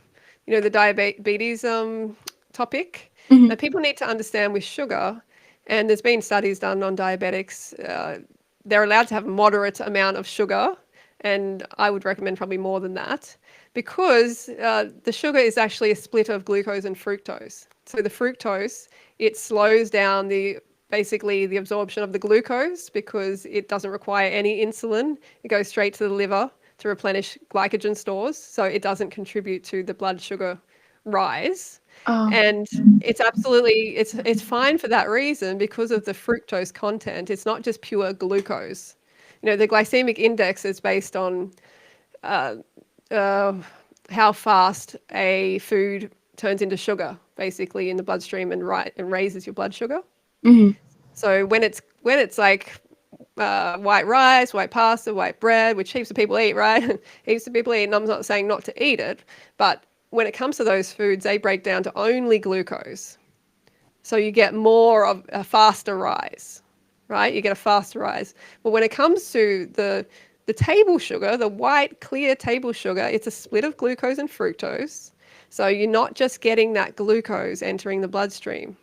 the diabetes topic. Hmm. Now, people need to understand with sugar, and there's been studies done on diabetics. They're allowed to have a moderate amount of sugar, and I would recommend probably more than that, because the sugar is actually a split of glucose and fructose. So the fructose, it slows down basically the absorption of the glucose because it doesn't require any insulin. It goes straight to the liver to replenish glycogen stores, so it doesn't contribute to the blood sugar rise. Oh. And it's fine for that reason because of the fructose content. It's not just pure glucose. The glycemic index is based on uh, uh, how fast a food turns into sugar, basically in the bloodstream and raises your blood sugar. Hmm. So when it's like white rice, white pasta, white bread, which heaps of people eat, right? Heaps of people eat, and I'm not saying not to eat it, but when it comes to those foods, they break down to only glucose. So you get more of a faster rise, right? You get a faster rise. But when it comes to the table sugar, the white clear table sugar, it's a split of glucose and fructose. So you're not just getting that glucose entering the bloodstream.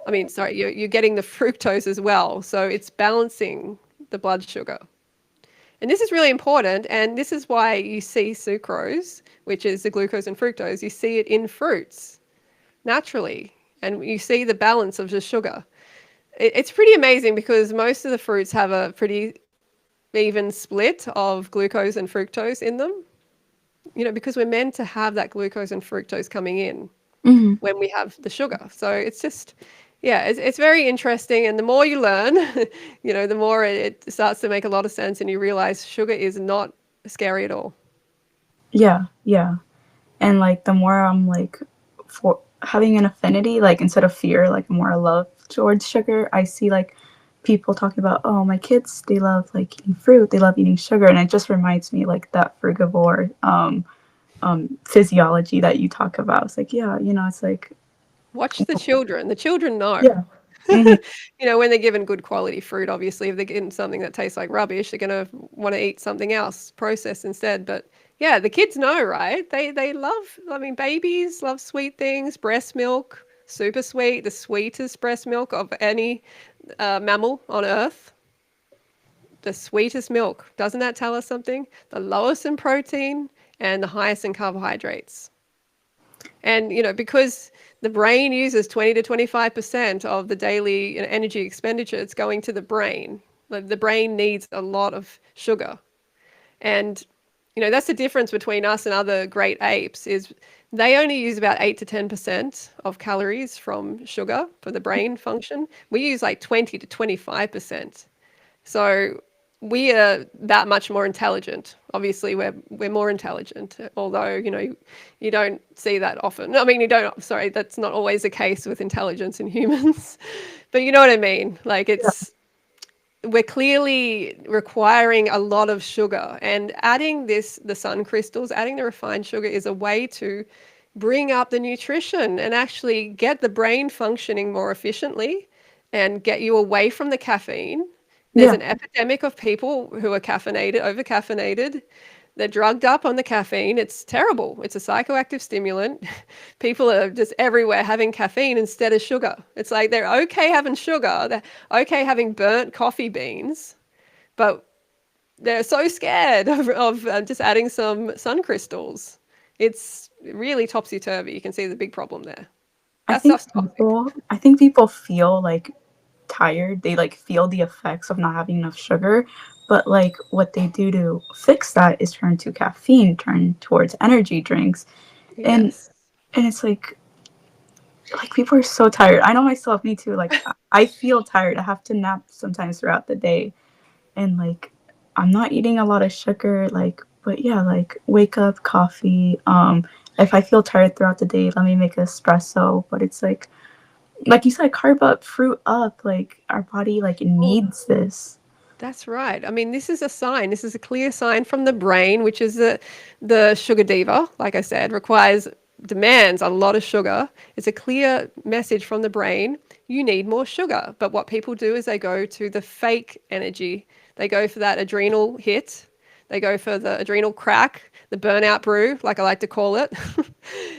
I mean, sorry, you're getting the fructose as well. So it's balancing the blood sugar. And this is really important. And this is why you see sucrose, which is the glucose and fructose, you see it in fruits naturally. And you see the balance of the sugar. It's pretty amazing because most of the fruits have a pretty even split of glucose and fructose in them, because we're meant to have that glucose and fructose coming in Hmm. when we have the sugar. So it's just, yeah, it's very interesting. And the more you learn, the more it starts to make a lot of sense and you realize sugar is not scary at all. Yeah, yeah. And like the more I'm like for having an affinity, like instead of fear, like more love towards sugar, I see like people talking about, oh, my kids, they love like eating fruit, they love eating sugar, and it just reminds me like that frugivore physiology that you talk about. It's like, yeah, it's like, Watch the children. The children know. yeah. Hmm. When they're given good quality fruit, obviously, if they're getting something that tastes like rubbish, they're going to want to eat something else processed instead. But yeah, the kids know, right? They love, I mean, babies love sweet things, breast milk, super sweet, the sweetest breast milk of any mammal on earth. The sweetest milk. Doesn't that tell us something? The lowest in protein and the highest in carbohydrates. And, because the brain uses 20 to 25% of the daily energy expenditure, it's going to the brain. Like the brain needs a lot of sugar. And, that's the difference between us and other great apes is they only use about 8 to 10% of calories from sugar for the brain function. We use like 20 to 25%. So we are that much more intelligent. Obviously, we're more intelligent, although you don't see that often. I mean, you don't. Sorry, that's not always the case with intelligence in humans, but you know what I mean. Like we're clearly requiring a lot of sugar, and adding the sun crystals, adding the refined sugar is a way to bring up the nutrition and actually get the brain functioning more efficiently and get you away from the caffeine. There's Yeah. an epidemic of people who are caffeinated, over caffeinated. They're drugged up on the caffeine. It's terrible. It's a psychoactive stimulant. People are just everywhere having caffeine instead of sugar. It's like they're okay having sugar. They're okay having burnt coffee beans, but they're so scared of just adding some sun crystals. It's really topsy-turvy. You can see the big problem there. I That think stuff's toxic. people I think people feel like tired. They like feel the effects of not having enough sugar, but like what they do to fix that is turn to caffeine, turn towards energy drinks. And Yes. and it's like like people are so tired. I know myself, me too. Like I feel tired. I have to nap sometimes throughout the day, and like I'm not eating a lot of sugar. Like, but yeah, like wake up, coffee. If I feel tired throughout the day, let me make an espresso. But it's like you said, carb up, fruit up. Like our body like Well, needs this. that's right. I mean, this is a sign. This is a clear sign from the brain, which is the sugar diva, like I said, demands a lot of sugar. It's a clear message from the brain. You need more sugar. But what people do is they go to the fake energy. They go for that adrenal hit. They go for the adrenal crack, the burnout brew, like I like to call it.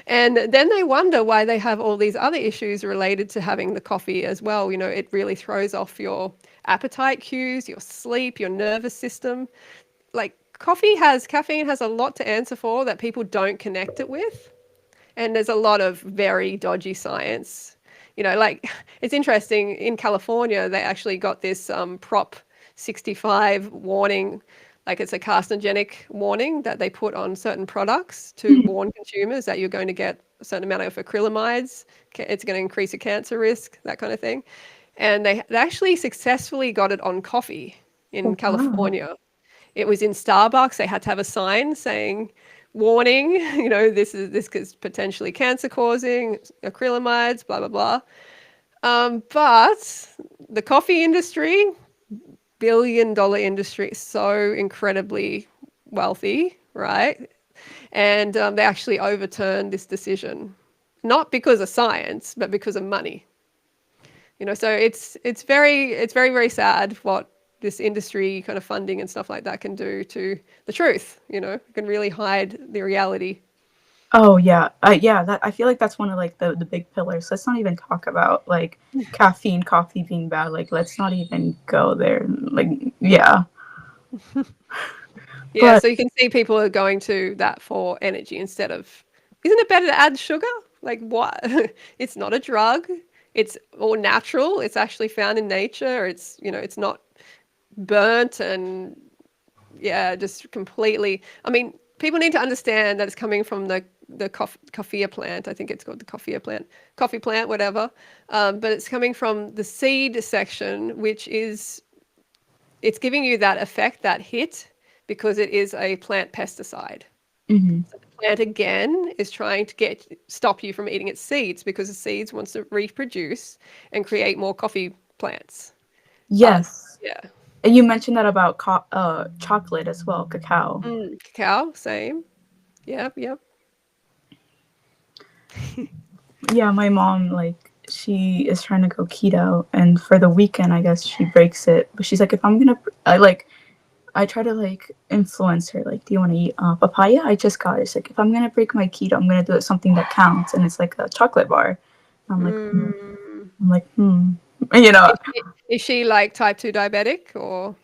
And then they wonder why they have all these other issues related to having the coffee as well. You know, it really throws off your appetite cues, your sleep, your nervous system. Like caffeine has a lot to answer for that people don't connect it with. And there's a lot of very dodgy science. You know, like it's interesting in California, they actually got this Prop 65 warning, like it's a carcinogenic warning that they put on certain products to Mhm. warn consumers that you're going to get a certain amount of acrylamides. It's going to increase your cancer risk, that kind of thing. And they actually successfully got it on coffee in Oh, wow. California. It was in Starbucks. They had to have a sign saying, "Warning, this is potentially cancer causing, acrylamides, blah blah blah." But the coffee industry, billion-dollar industry, so incredibly wealthy, right? And they actually overturned this decision, not because of science, but because of money. So it's very very sad what this industry kind of funding and stuff like that can do to the truth. It can really hide the reality. Oh yeah, yeah. That I feel like that's one of like the big pillars. Let's not even talk about like caffeine, coffee being bad. Like let's not even go there. Like yeah, Yeah, but so you can see people are going to that for energy instead of, isn't it better to add sugar? Like what? It's not a drug. It's all natural. It's actually found in nature. It's not burnt and yeah, just completely. I mean, people need to understand that it's coming from the coffea plant. I think it's called the coffea plant, coffee plant, whatever. But it's coming from the seed section, which is it's giving you that effect, that hit, because it is a plant pesticide. mhm. So the plant again is trying to stop you from eating its seeds because the seeds wants to reproduce and create more coffee plants. But Yes. yeah, And you mentioned that about chocolate as well, cacao. cacao, same. Yep, yep. Yeah, my mom like she is trying to go keto, and for the weekend, I guess she breaks it. But she's like, if I'm gonna, I try to like influence her. Like, do you want to eat papaya? I just got it. It's like if I'm gonna break my keto, I'm gonna do it something that counts, and it's like a chocolate bar. I'm like, hmm. Mm. I'm like, hmm. You know, Is she like type 2 diabetic or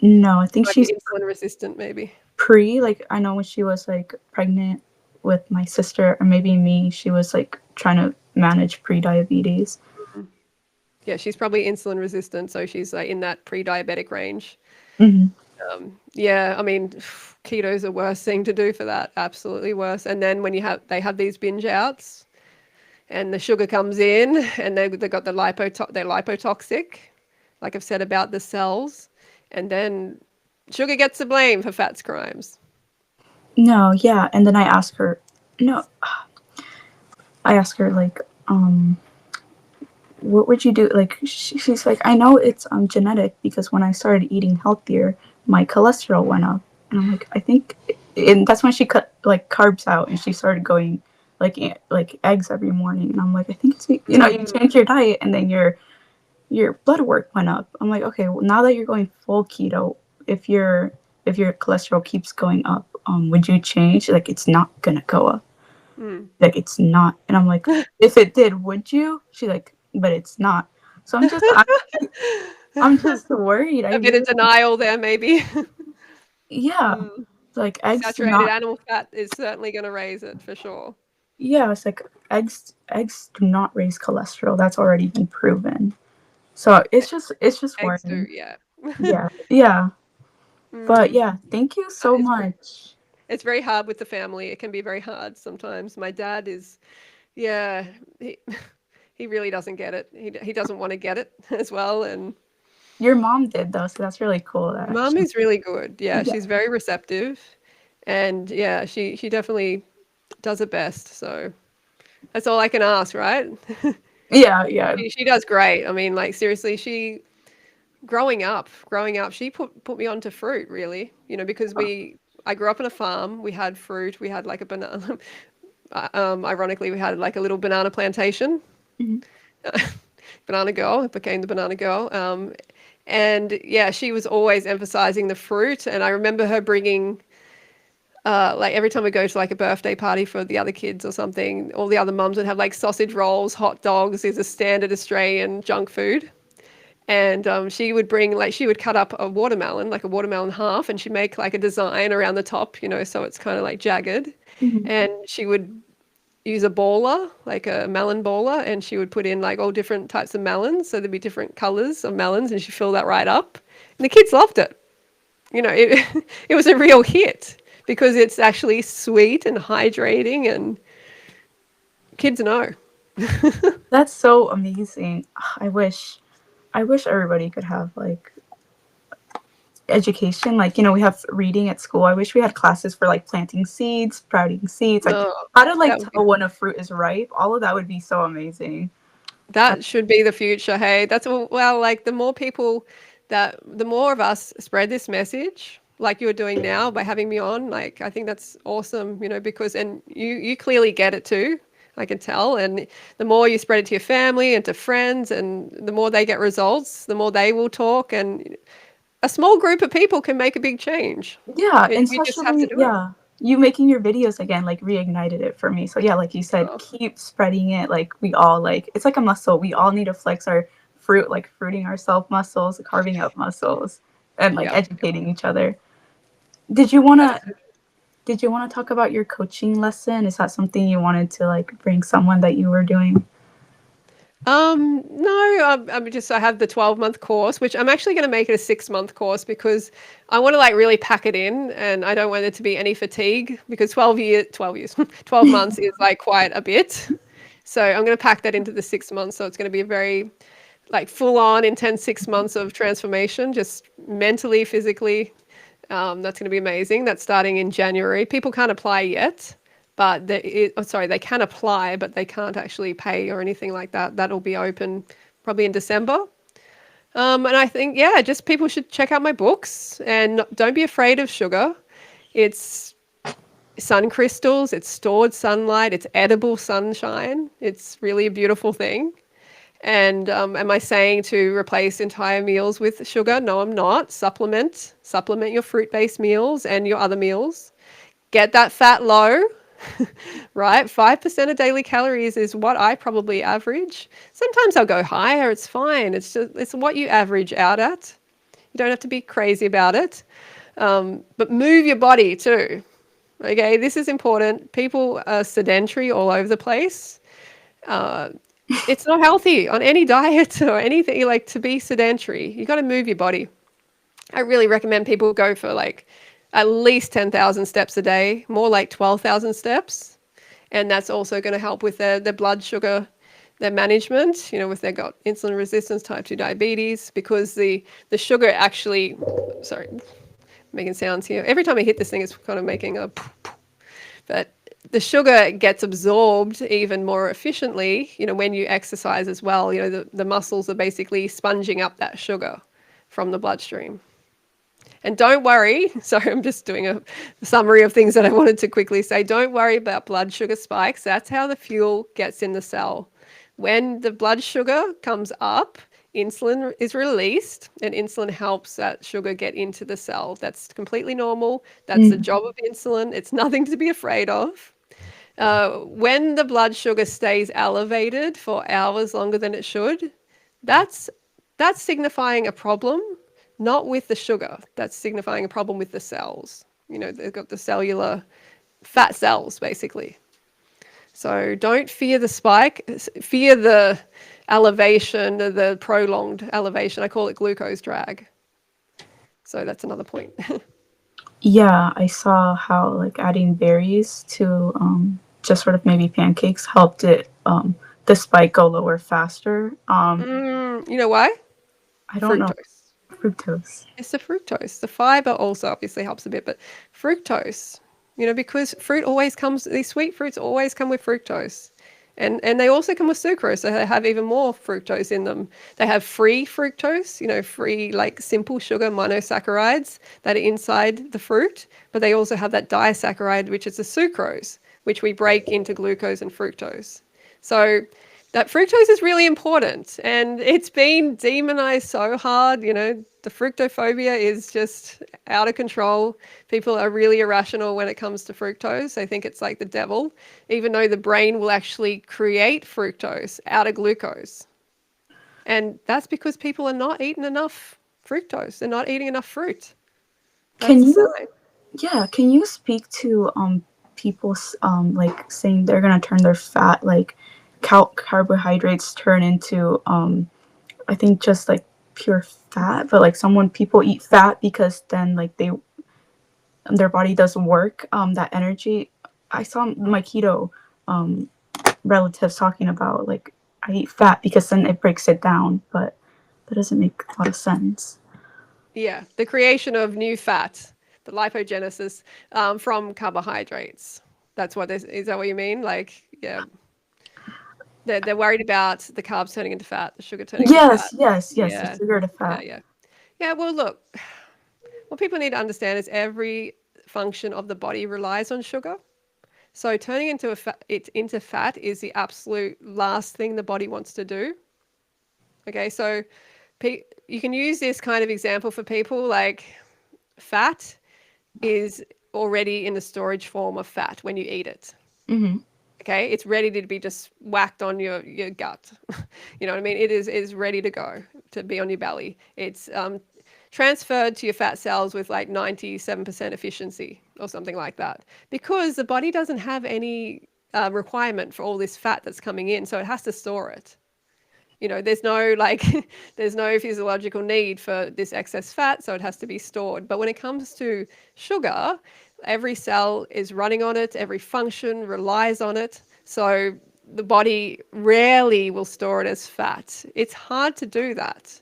no, I think might be she's insulin resistant maybe? like I know when she was like pregnant with my sister or maybe me, she was like trying to manage pre-diabetes. Mhm. Yeah, she's probably insulin resistant, so she's like in that pre-diabetic range. Hmm. Yeah, I mean, keto's the worst thing to do for that. Absolutely worse. And then when they have these binge outs and the sugar comes in and they got they're lipotoxic, like I've said about the cells, and then sugar gets the blame for fats crimes. No, yeah, and then I asked her, no, I asked her like, what would you do? Like, she's like, I know it's genetic because when I started eating healthier, my cholesterol went up, and I'm like, I think, and that's when she cut like carbs out and she started going like like eggs every morning, and I'm like, I think it's you Mm, change your diet and then your blood work went up. I'm like, okay, well, now that you're going full keto, if your cholesterol keeps going up, would you change? Like, it's not gonna go up. mm. Like, it's not. And I'm like, if it did, would you? She's like, but it's not. So I'm just worried. I A bit of really, denial there, maybe. yeah, Mm. like eggs do Saturated not. animal fat is certainly going to raise it for sure. Yeah, it's like eggs do not raise cholesterol. That's already been proven. So it's just Eggs do, worrying. yeah. Yeah, yeah. But Mm. yeah, thank you so It's very, much. it's very hard with the family. It can be very hard sometimes. My dad is, yeah. he really doesn't get it. He doesn't want to get it as well. And Your mom did though, so that's really cool that mum she. is really good. Yeah, Yeah. she's very receptive, and yeah, she definitely does it best. So that's all I can ask, right? Yeah, yeah. She does great. I mean, like seriously, she growing up, she put me onto fruit really. You know, because I grew up on a farm. We had fruit. We had like a banana. Ironically, we had like a little banana plantation. Mhm. Banana girl. It became the banana girl. And yeah, she was always emphasizing the fruit. And I remember her bringing, like every time we go to like a birthday party for the other kids or something, all the other mums would have like sausage rolls, hot dogs is a standard Australian junk food. And she would bring, like, she would cut up a watermelon, like a watermelon half, and she'd make like a design around the top, you know, so it's kind of like jagged. Mhm. And she would use a baller, like a melon baller, and she would put in like all different types of melons. So there'd be different colors of melons, and she'd fill that right up. And the kids loved it. You know, it was a real hit because it's actually sweet and hydrating, and kids know. That's so amazing. I wish everybody could have like education. Like, we have reading at school. I wish we had classes for like planting seeds, sprouting seeds, like Oh, how to like that would be, tell when a fruit is ripe. All of that would be so amazing. that should be the future. Hey, that's well, like the more people the more of us spread this message, like you're doing now by having me on, like I think that's awesome, you know, because and you clearly get it too. I can tell. And the more you spread it to your family and to friends, and the more they get results, the more they will talk. And a small group of people can make a big change. Yeah, and You just have to especially, do it. yeah, you making your videos again like reignited it for me. So yeah, like you said, Oh, keep spreading it. Like we all like it's like a muscle. We all need to flex our fruit, like fruiting ourselves muscles, carving up muscles, and like yeah. educating each other. Did you wanna That's did you wanna talk about your coaching lesson? Is that something you wanted to like bring someone that you were doing? No, I have the 12-month course, which I'm actually going to make it a 6-month course because I want to like really pack it in and I don't want there to be any fatigue because 12 years, 12 months is like quite a bit. So I'm going to pack that into the 6 months. So it's going to be a very like full on intense 6 months of transformation, just mentally, physically. That's going to be amazing. That's starting in January. People can't apply yet, but they can apply, but they can't actually pay or anything like that. That'll be open probably in December. And I think, yeah, just people should check out my books and don't be afraid of sugar. It's sun crystals, it's stored sunlight, it's edible sunshine. It's really a beautiful thing. And am I saying to replace entire meals with sugar? No, I'm not. Supplement your fruit-based meals and your other meals. Get that fat low, right? 5% of daily calories is what I probably average. Sometimes I'll go higher. It's fine. It's what you average out at. You don't have to be crazy about it. But move your body too. Okay, this is important. People are sedentary all over the place. Uh, it's not healthy on any diet or anything like to be sedentary. You got to move your body. I really recommend people go for like at least 10,000 steps a day, more like 12,000 steps. And that's also going to help with their blood sugar, their management, you know, if they've got insulin resistance, type 2 diabetes, because the sugar actually, sorry, making sounds here. Every time I hit this thing, it's kind of making a, but the sugar gets absorbed even more efficiently, you know, when you exercise as well. You know, the muscles are basically sponging up that sugar from the bloodstream. And don't worry, sorry, I'm just doing a summary of things that I wanted to quickly say. Don't worry about blood sugar spikes. That's how the fuel gets in the cell. When the blood sugar comes up, insulin is released, and insulin helps that sugar get into the cell. That's completely normal. That's the Mm. job of insulin. It's nothing to be afraid of. When the blood sugar stays elevated for hours longer than it should, that's that's signifying a problem, not with the sugar. That's signifying a problem with the cells. You know, they've got the cellular fat cells basically. So don't fear the spike, fear the elevation, the prolonged elevation. I call it glucose drag. So that's another point. Yeah, I saw how like adding berries to just sort of maybe pancakes helped it the spike go lower faster. You know why? I don't know. Fructose. Fructose. It's the fructose. The fiber also obviously helps a bit, but fructose, because fruit always comes, these sweet fruits always come with fructose. And they also come with sucrose, so they have even more fructose in them. They have free fructose, free like simple sugar monosaccharides that are inside the fruit, but they also have that disaccharide, which is the sucrose, which we break into glucose and fructose. So that fructose is really important, and it's been demonized so hard. The fructophobia is just out of control. People are really irrational when it comes to fructose. They think it's like the devil, even though the brain will actually create fructose out of glucose. And that's because people are not eating enough fructose. They're not eating enough fruit. That's Can a you, sign. yeah, can you speak to people like saying they're gonna turn their fat, like carbohydrates turn into I think just like pure fat, but like someone people eat fat because then like their body doesn't work that energy. I saw my keto um relatives talking about like I eat fat because then it breaks it down, but that doesn't make a lot of sense. Yeah, the creation of new fat, the lipogenesis from carbohydrates. That's what is that what you mean? Like, yeah, they're worried about the carbs turning into fat, the sugar turning into fat. Yes, the Yeah, sugar to yeah, fat. yeah. Yeah, well, look, what people need to understand is every function of the body relies on sugar. So turning it into fat is the absolute last thing the body wants to do. Okay, so you can use this kind of example for people like fat is already in the storage form of fat when you eat it. Mm-hmm. Okay, it's ready to be just whacked on your gut. You know what I mean? It is ready to go to be on your belly. It's transferred to your fat cells with like 97% efficiency or something like that, because the body doesn't have any requirement for all this fat that's coming in, so it has to store it. There's no like there's no physiological need for this excess fat, so it has to be stored. But when it comes to sugar, every cell is running on it, every function relies on it. So the body rarely will store it as fat. It's hard to do that.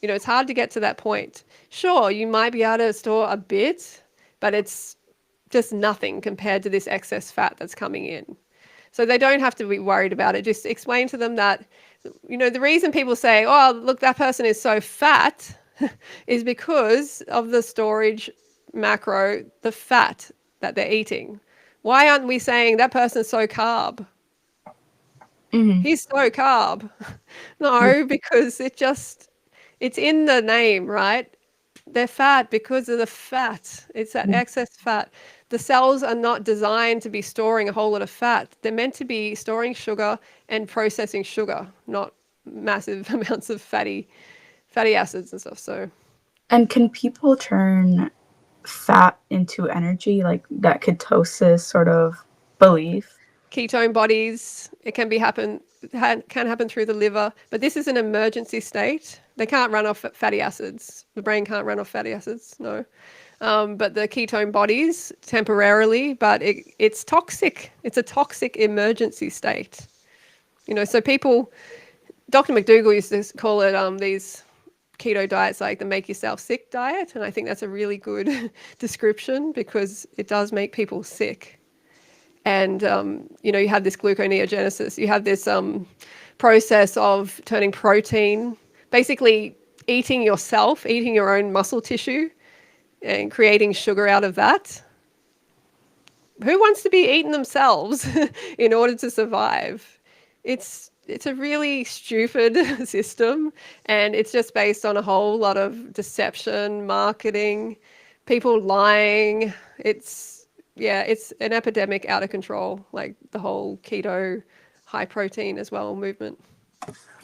It's hard to get to that point. Sure, you might be able to store a bit, but it's just nothing compared to this excess fat that's coming in. So they don't have to be worried about it. Just explain to them that, the reason people say, oh, look, that person is so fat is because of the storage macro, the fat that they're eating. Why aren't we saying that person's so carb? Mm-hmm. He's so carb. No, because it's in the name, right? They're fat because of the fat. It's that excess fat. The cells are not designed to be storing a whole lot of fat. They're meant to be storing sugar and processing sugar, not massive amounts of fatty acids and stuff. So And can people turn fat into energy, like that ketosis sort of belief? ketone bodies, it can happen through the liver, but this is an emergency state. They can't run off fatty acids. The brain can't run off fatty acids, no. But the ketone bodies temporarily, but it's toxic. It's a toxic emergency state. So people, Dr. McDougall used to call it these keto diets like the make yourself sick diet. And I think that's a really good description, because it does make people sick. And, you have this gluconeogenesis. You have this process of turning protein, basically eating yourself, eating your own muscle tissue and creating sugar out of that. Who wants to be eaten themselves in order to survive? It's a really stupid system, and it's just based on a whole lot of deception, marketing, people lying. It's an epidemic out of control, like the whole keto high protein as well movement.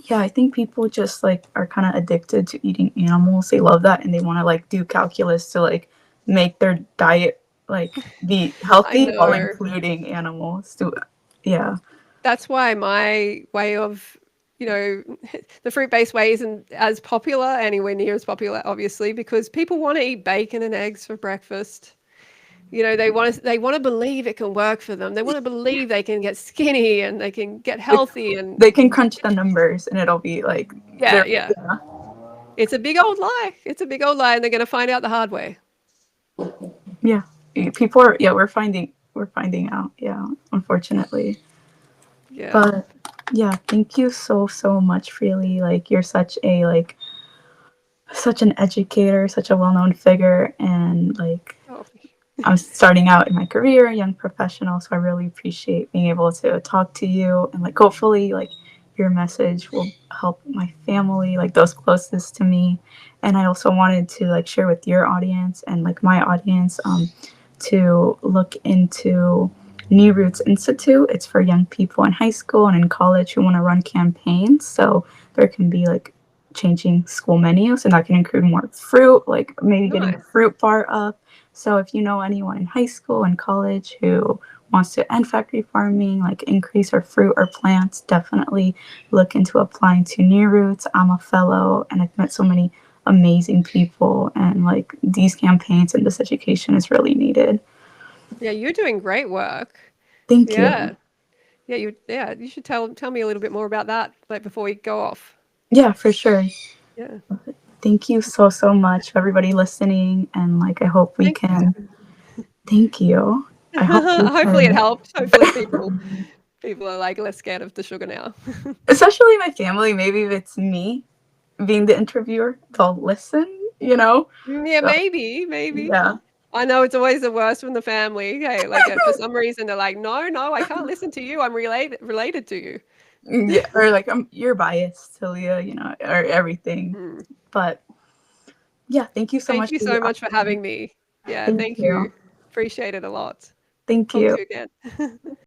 Yeah, I think people just like are kind of addicted to eating animals. They love that and they want to like do calculus to like make their diet like be I healthy while know. including animals. So, yeah. That's why my way of, the fruit-based way isn't as popular, anywhere near as popular, obviously, because people want to eat bacon and eggs for breakfast. They want to believe it can work for them. They want to believe they can get skinny and they can get Like, healthy and they can crunch the numbers and it'll be like yeah, they're yeah. yeah. It's a big old lie. It's a big old lie, and they're going to find out the hard way. Yeah. People are yeah, we're finding out, yeah, unfortunately. Yeah. But yeah, thank you so much, Freely. Like you're such an educator, such a well-known figure, and like Oh, I'm starting out in my career, a young professional, so I really appreciate being able to talk to you and like hopefully like your message will help my family, like those closest to me. And I also wanted to like share with your audience and like my audience to look into New Roots Institute. It's for young people in high school and in college who want to run campaigns. So there can be like changing school menus, and that can include more fruit, like maybe getting a nice. fruit bar up. So if you know anyone in high school and college who wants to end factory farming, like increase our fruit or plants, definitely look into applying to New Roots. I'm a fellow and I've met so many amazing people, and like these campaigns and this education is really needed. Yeah, you're doing great work. Thank you. Yeah. You should tell me a little bit more about that, like before we go off. Yeah, for sure. Yeah. Thank you so much for everybody listening, and like I hope we Thank can you. thank you. I hope we Hopefully it can, helped. Hopefully people are like less scared of the sugar now. especially my family, maybe if it's me being the interviewer, they'll listen, you know? Yeah, So maybe. yeah. I know it's always the worst from the family. Hey, like for some reason they're like, no, I can't listen to you. I'm related to you. Yeah. Or like you're biased, Talia, or everything. Hmm. But yeah, thank you so Thank much you for so the much for opportunity. having me. Yeah, Thank thank you. you. Appreciate it a lot. Thank Talk you. to you again.